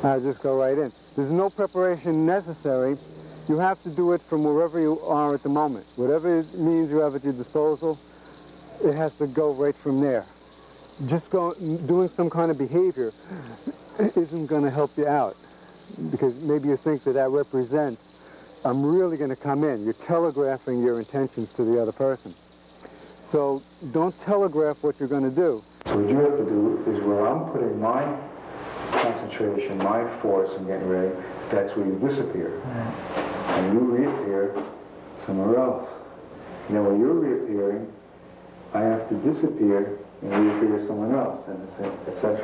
I'll just go right in. There's no preparation necessary. You have to do it from wherever you are at the moment. Whatever means you have at your disposal, it has to go right from there. Just doing some kind of behavior isn't going to help you out, because maybe you think that represents, I'm really going to come in. You're telegraphing your intentions to the other person. So don't telegraph what you're going to do. So what you have to do is where I'm putting my concentration, my force and getting ready, that's where you disappear. And you reappear somewhere else. And then when you're reappearing, I have to disappear and reappear somewhere else. And it's etc.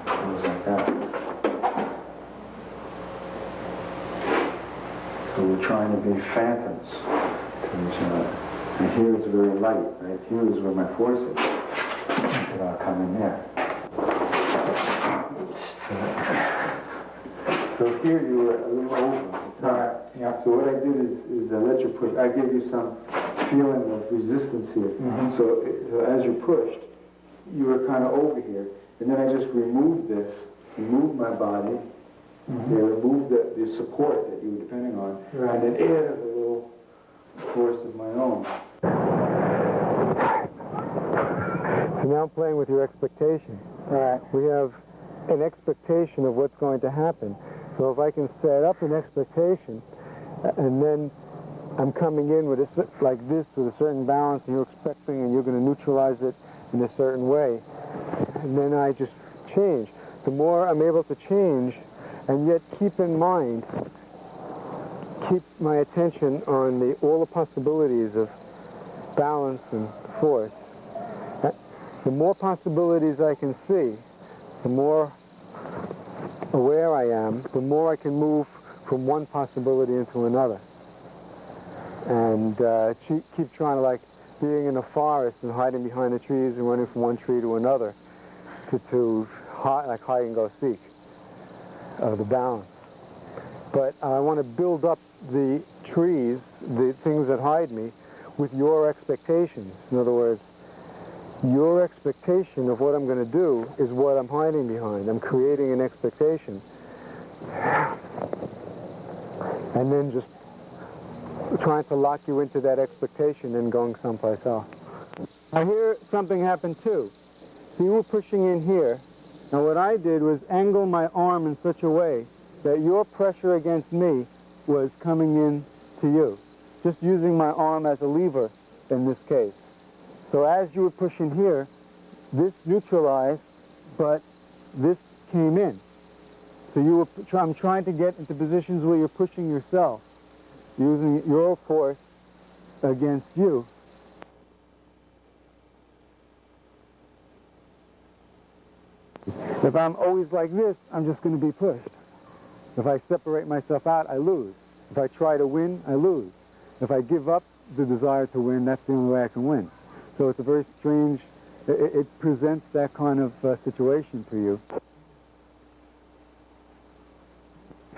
Things like that. So we're trying to be phantoms to each other. And here it's very light, right? Here is where my force is. And I'll come in there. So here you were a little over. Yeah. So what I did is I let you push. I gave you some feeling of resistance here. Mm-hmm. So as you pushed, you were kind of over here. And then I just removed this, removed my body, mm-hmm. So I removed the support that you were depending on, right. And then added a little force of my own. So now I'm playing with your expectation. All right. We have an expectation of what's going to happen. So if I can set up an expectation, and then I'm coming in with like this with a certain balance, and you're expecting, and you're going to neutralize it in a certain way, and then I just change. The more I'm able to change, and yet keep in mind, keep my attention on all the possibilities of balance and force. The more possibilities I can see, the more aware I am, the more I can move from one possibility into another. And keep trying to, like being in a forest and hiding behind the trees and running from one tree to another like hide and go seek the balance. But I want to build up the trees, the things that hide me, with your expectations. In other words, your expectation of what I'm going to do is what I'm hiding behind. I'm creating an expectation. And then just trying to lock you into that expectation and going someplace else. Now here, something happened too. So you were pushing in here. Now what I did was angle my arm in such a way that your pressure against me was coming in to you. Just using my arm as a lever in this case. So as you were pushing here, this neutralized, but this came in. So you were, I'm trying to get into positions where you're pushing yourself, using your force against you. If I'm always like this, I'm just going to be pushed. If I separate myself out, I lose. If I try to win, I lose. If I give up the desire to win, that's the only way I can win. So it's a very strange, it presents that kind of situation for you.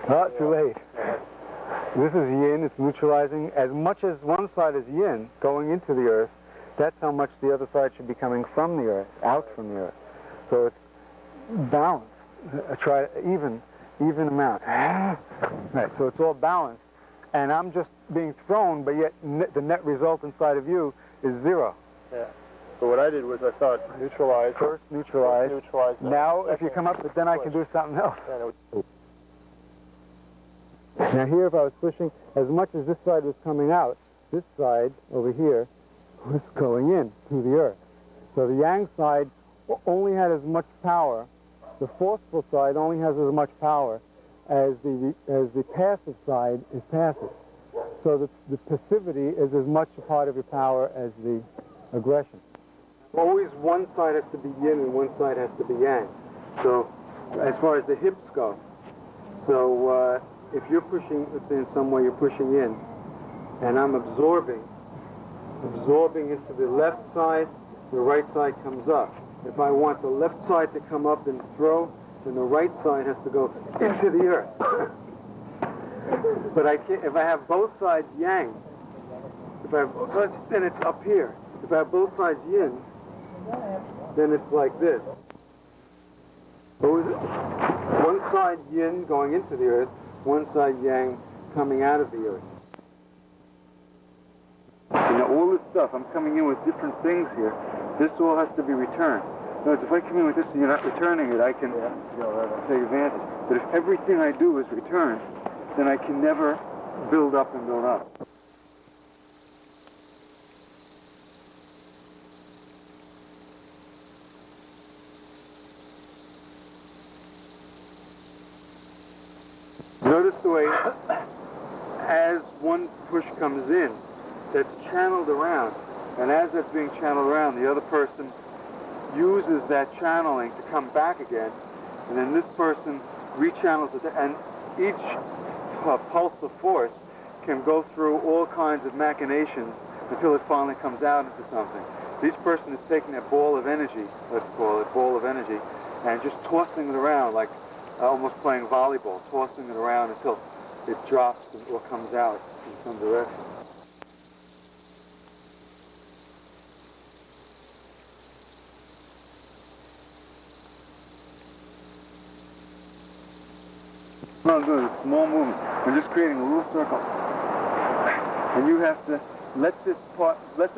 Oh, too late. This is yin, it's neutralizing. As much as one side is yin, going into the earth, that's how much the other side should be coming from the earth, out from the earth. So it's balanced. Try even amount. Right, so it's all balanced. And I'm just being thrown, but yet the net result inside of you is zero. Yeah. So what I did was I thought neutralize. First neutralize. Now if you come up, but then I can do something else. Now here, if I was pushing, as much as this side was coming out, this side over here was going in through the earth. So the yang side only had as much power, the forceful side only has as much power as the passive side is passive. So the passivity is as much a part of your power as the aggression. Always one side has to be yin and one side has to be yang. So as far as the hips go, so if you're pushing, let's say in some way you're pushing in, and I'm absorbing into the left side, the right side comes up. If I want the left side to come up and throw, then the right side has to go into the earth. But I can't, if I have both sides yang, then it's up here. If I have both sides yin, then it's like this. One side yin going into the earth, one side yang coming out of the earth. You know, all this stuff, I'm coming in with different things here. This all has to be returned. In other words, if I come in with this and you're not returning it, I can take advantage. But if everything I do is returned, then I can never build up and build up. Notice the way, as one push comes in, that's channeled around, and as that's being channeled around, the other person uses that channeling to come back again, and then this person rechannels it, and each pulse of force can go through all kinds of machinations until it finally comes out into something. Each person is taking that ball of energy, let's call it, ball of energy, and just tossing it around like almost playing volleyball, tossing it around until it drops or comes out in some direction. No, I'm doing a small movement. I'm just creating a little circle. And you have to let the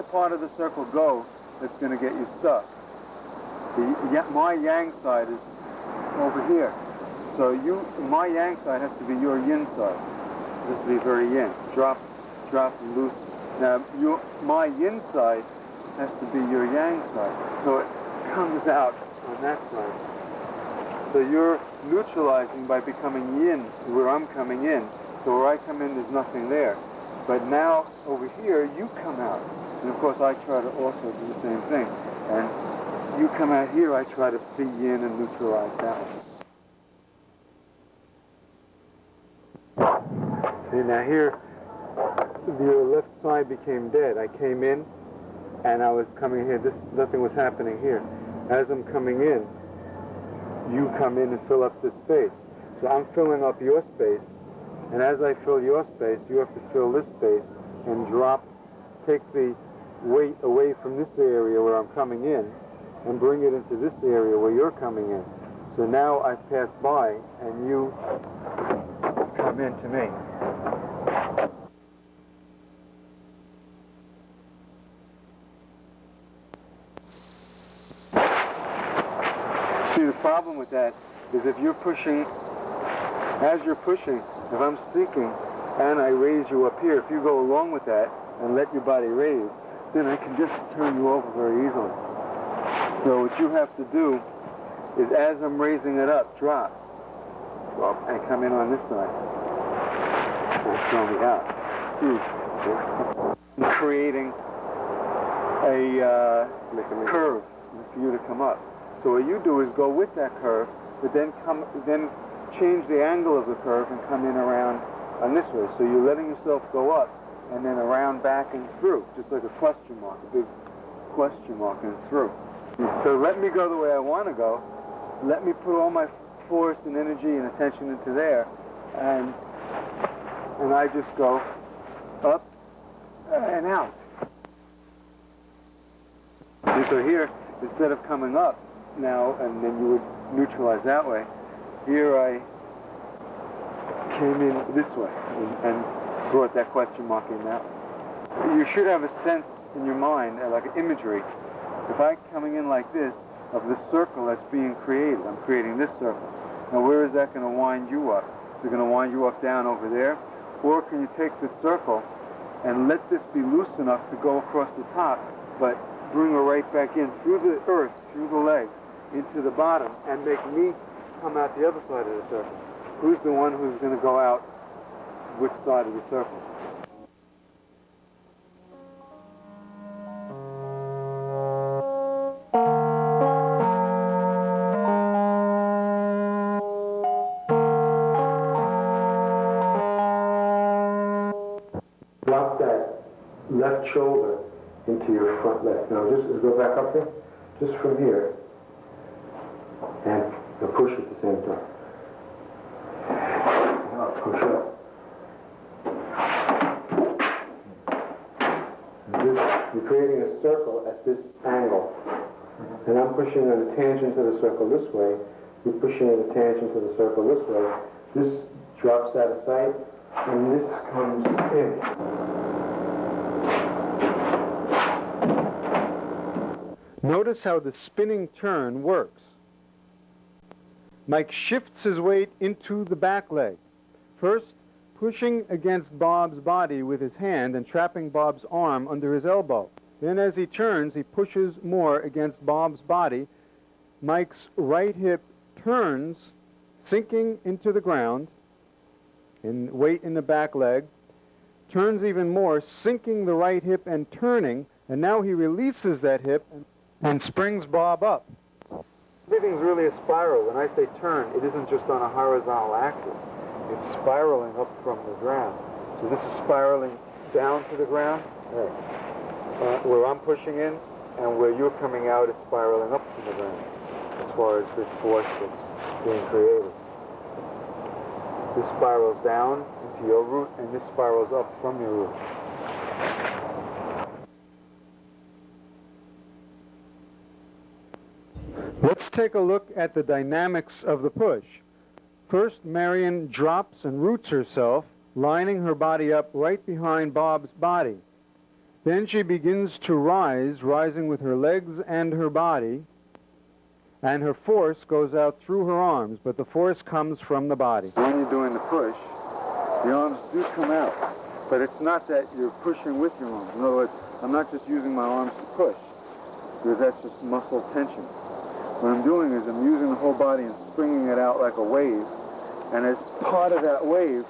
part of the circle go that's going to get you stuck. My yang side is over here. So my yang side has to be your yin side. It has to be very yin. Drop, and loose. Now, my yin side has to be your yang side. So it comes out on that side. So you're neutralizing by becoming yin where I'm coming in. So where I come in, there's nothing there. But now, over here, you come out. And of course, I try to also do the same thing. And you come out here, I try to be yin and neutralize that one. See, now here, your left side became dead. I came in, and I was coming here. Nothing was happening here. As I'm coming in, you come in and fill up this space. So I'm filling up your space, and as I fill your space, you have to fill this space and drop take the weight away from this area where I'm coming in and bring it into this area where you're coming in. So now I pass by and you come into me. See, the problem with that is if you're pushing, as you're pushing, if I'm sinking and I raise you up here, if you go along with that and let your body raise, then I can just turn you over very easily. So what you have to do is as I'm raising it up, drop and come in on this side and throw me out. I'm creating a curve for you to come up. So what you do is go with that curve, but then change the angle of the curve and come in around on this way. So you're letting yourself go up and then around back and through, just like a question mark, a big question mark and through. So let me go the way I want to go. Let me put all my force and energy and attention into there, and I just go up and out. And so here, instead of coming up now, and then you would neutralize that way, here I came in this way and brought that question mark in that way. You should have a sense in your mind, like imagery. If I'm coming in like this, of the circle that's being created, I'm creating this circle. Now where is that going to wind you up? Is it going to wind you up down over there? Or can you take the circle and let this be loose enough to go across the top, but bring her right back in through the earth, through the legs, into the bottom, and make me come out the other side of the circle? Who's the one who's going to go out which side of the circle? Drop that left shoulder into your front leg. Now just go back up there, just from here, and push at the same time. Now push up. You're creating a circle at this angle. And I'm pushing at a tangent to the circle this way. You're pushing at a tangent to the circle this way. This drops out of sight, and this comes in. Notice how the spinning turn works. Mike shifts his weight into the back leg. First, pushing against Bob's body with his hand and trapping Bob's arm under his elbow. Then as he turns, he pushes more against Bob's body. Mike's right hip turns, sinking into the ground, and weight in the back leg. Turns even more, sinking the right hip and turning, and now he releases that hip and springs Bob up. Everything's really a spiral. When I say turn, it isn't just on a horizontal axis. It's spiraling up from the ground. So this is spiraling down to the ground, where I'm pushing in, and where you're coming out, it's spiraling up from the ground, as far as this force that's being created. This spirals down into your root, and this spirals up from your root. Let's take a look at the dynamics of the push. First, Marion drops and roots herself, lining her body up right behind Bob's body. Then she begins to rise, rising with her legs and her body, and her force goes out through her arms, but the force comes from the body. When you're doing the push, the arms do come out, but it's not that you're pushing with your arms. In other words, I'm not just using my arms to push, because that's just muscle tension. What I'm doing is I'm using the whole body and springing it out like a wave, and as part of that wave,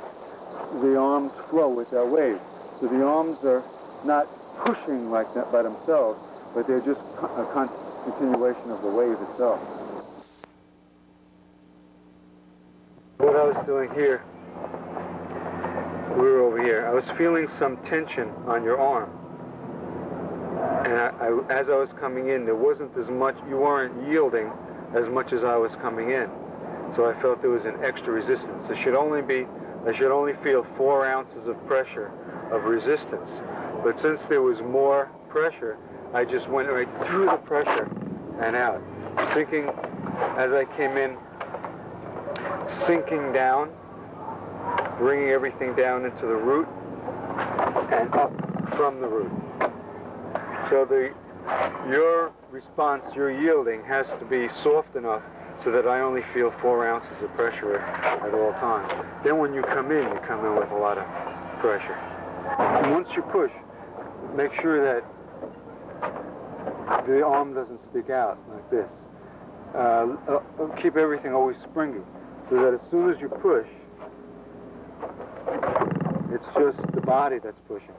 the arms flow with that wave. So the arms are not pushing like that by themselves, but they're just a continuation of the wave itself. What I was doing here, we were over here, I was feeling some tension on your arm. And as I was coming in, there wasn't as much, you weren't yielding as much as I was coming in. So I felt there was an extra resistance. I should only feel 4 ounces of pressure of resistance. But since there was more pressure, I just went right through the pressure and out, sinking as I came in, sinking down, bringing everything down into the root and up from the root. So your response, your yielding has to be soft enough so that I only feel 4 ounces of pressure at all times. Then when you come in with a lot of pressure. And once you push, make sure that the arm doesn't stick out like this. Keep everything always springy, so that as soon as you push, it's just the body that's pushing.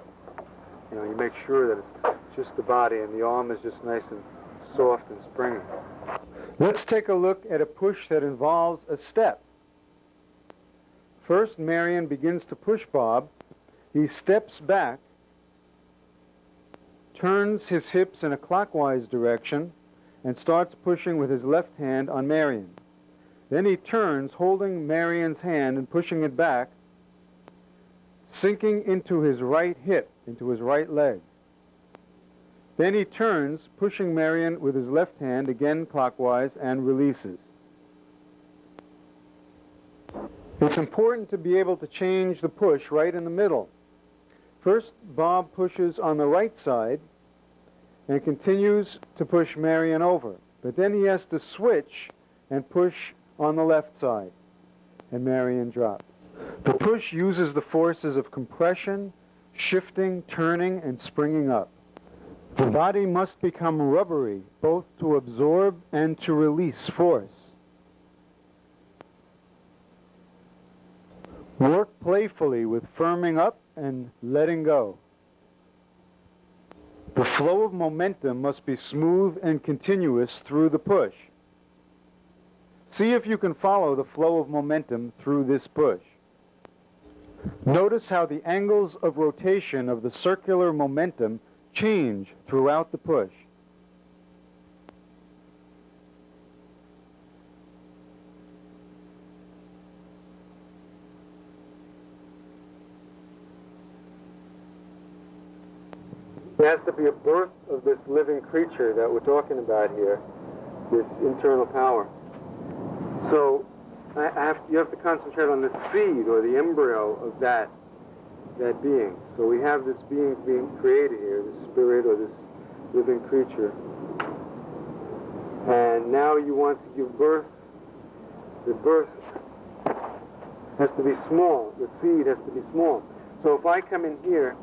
You know, you make sure that it's just the body and the arm is just nice and soft and springy. Let's take a look at a push that involves a step. First, Marion begins to push Bob. He steps back, turns his hips in a clockwise direction, and starts pushing with his left hand on Marion. Then he turns, holding Marion's hand and pushing it back, sinking into his right hip, into his right leg. Then he turns, pushing Marion with his left hand, again clockwise, and releases. It's important to be able to change the push right in the middle. First, Bob pushes on the right side and continues to push Marion over. But then he has to switch and push on the left side, and Marion drops. The push uses the forces of compression, shifting, turning, and springing up. The body must become rubbery, both to absorb and to release force. Work playfully with firming up and letting go. The flow of momentum must be smooth and continuous through the push. See if you can follow the flow of momentum through this push. Notice how the angles of rotation of the circular momentum change throughout the push. There has to be a birth of this living creature that we're talking about here, this internal power. So you have to concentrate on the seed or the embryo of that being. So we have this being being created here, this spirit or this living creature. And now you want to give birth. The birth has to be small. The seed has to be small. So if I come in here,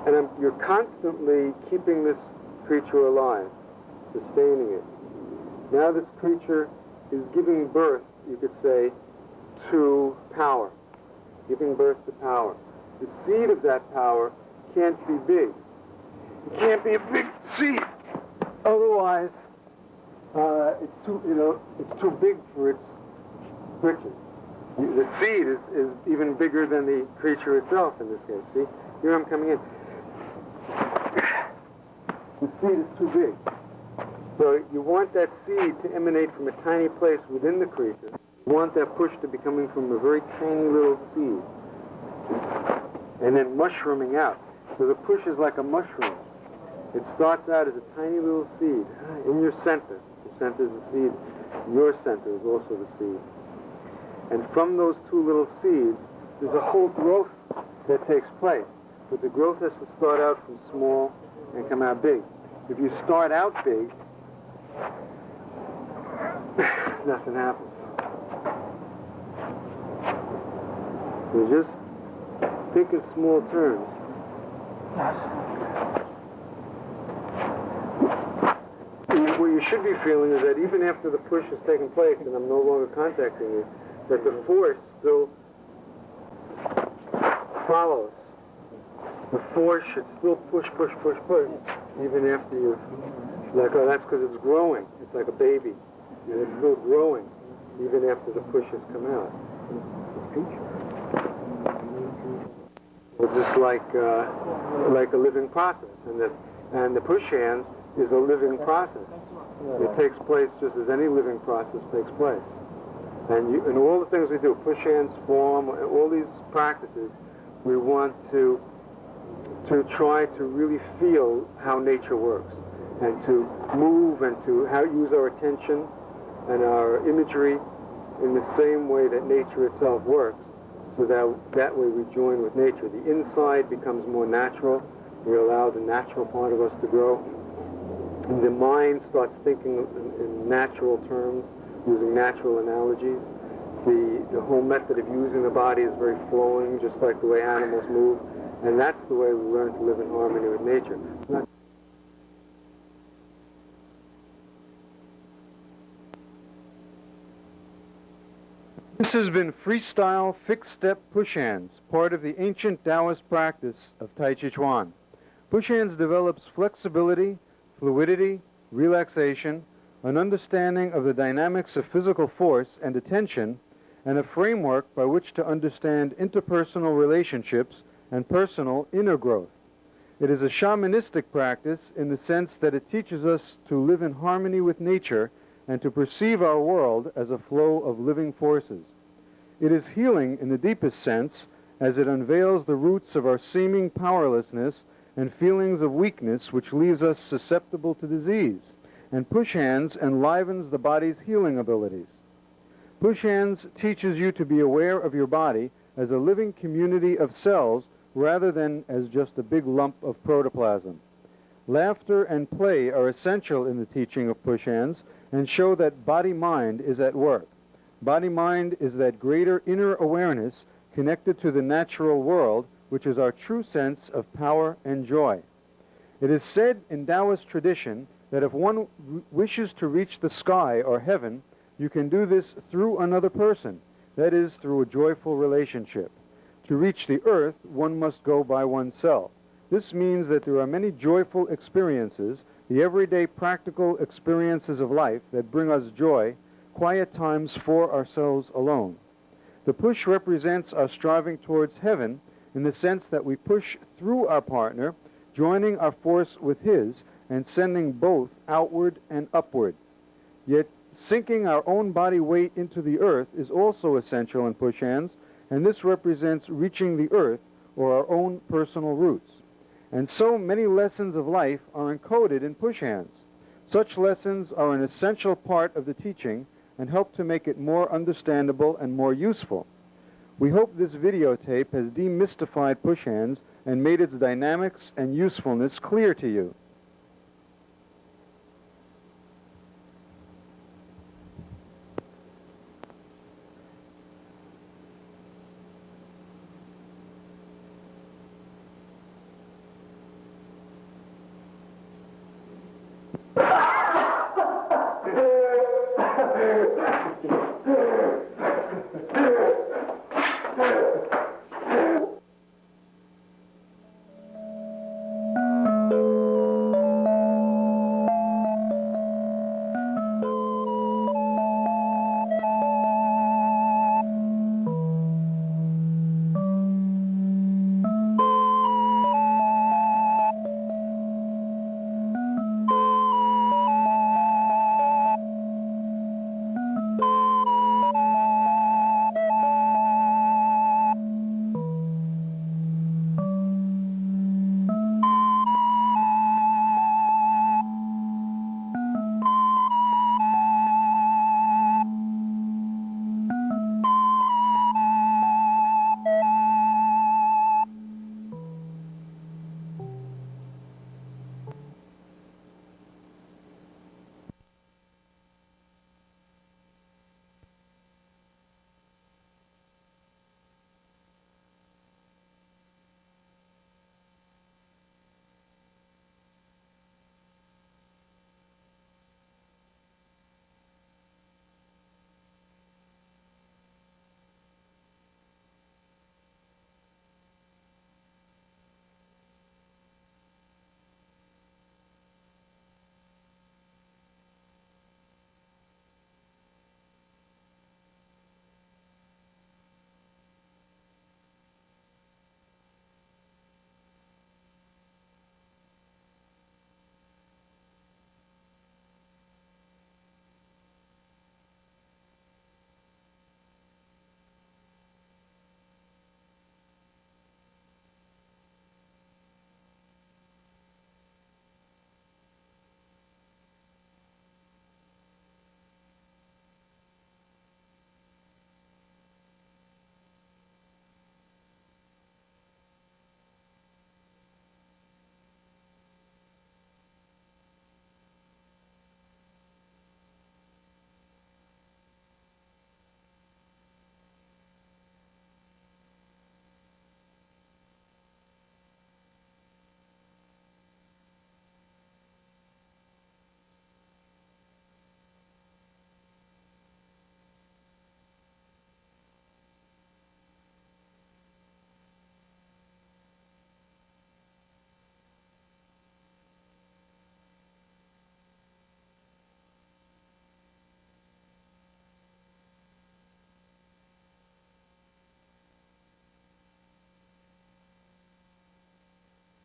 and you're constantly keeping this creature alive, sustaining it. Now this creature is giving birth, you could say, to power, giving birth to power. The seed of that power can't be big. It can't be a big seed. Otherwise, it's too big for its britches. The seed is even bigger than the creature itself in this case. See, here I'm coming in. The seed is too big. So you want that seed to emanate from a tiny place within the creature. You want that push to be coming from a very tiny little seed. And then mushrooming out. So the push is like a mushroom. It starts out as a tiny little seed in your center. The center is the seed. Your center is also the seed. And from those two little seeds, there's a whole growth that takes place. But the growth has to start out from small and come out big. If you start out big, nothing happens. So just think in small terms. What you should be feeling is that even after the push has taken place and I'm no longer contacting you, that the force still follows. The force should still push, even after you've, like, oh, that's because it's growing. It's like a baby. And it's still growing, even after the push has come out. It's just like a living process. And the push hands is a living process. It takes place just as any living process takes place. And all the things we do, push hands, form, all these practices we want to try to really feel how nature works, and to move and to use our attention and our imagery in the same way that nature itself works, so that way we join with nature. The inside becomes more natural. We allow the natural part of us to grow. And the mind starts thinking in natural terms, using natural analogies. The whole method of using the body is very flowing, just like the way animals move. And that's the way we learn to live in harmony with nature. This has been freestyle fixed step push hands, part of the ancient Taoist practice of Tai Chi Chuan. Push hands develops flexibility, fluidity, relaxation, an understanding of the dynamics of physical force and attention, and a framework by which to understand interpersonal relationships and personal inner growth. It is a shamanistic practice in the sense that it teaches us to live in harmony with nature and to perceive our world as a flow of living forces. It is healing in the deepest sense, as it unveils the roots of our seeming powerlessness and feelings of weakness which leaves us susceptible to disease, and push hands enlivens the body's healing abilities. Push hands teaches you to be aware of your body as a living community of cells rather than as just a big lump of protoplasm. Laughter and play are essential in the teaching of push hands and show that body-mind is at work. Body-mind is that greater inner awareness connected to the natural world, which is our true sense of power and joy. It is said in Taoist tradition that if one wishes to reach the sky or heaven, you can do this through another person, that is, through a joyful relationship. To reach the earth, one must go by oneself. This means that there are many joyful experiences, the everyday practical experiences of life that bring us joy, quiet times for ourselves alone. The push represents our striving towards heaven in the sense that we push through our partner, joining our force with his and sending both outward and upward. Yet sinking our own body weight into the earth is also essential in push hands, and this represents reaching the earth or our own personal roots. And so many lessons of life are encoded in push hands. Such lessons are an essential part of the teaching and help to make it more understandable and more useful. We hope this videotape has demystified push hands and made its dynamics and usefulness clear to you. Yeah.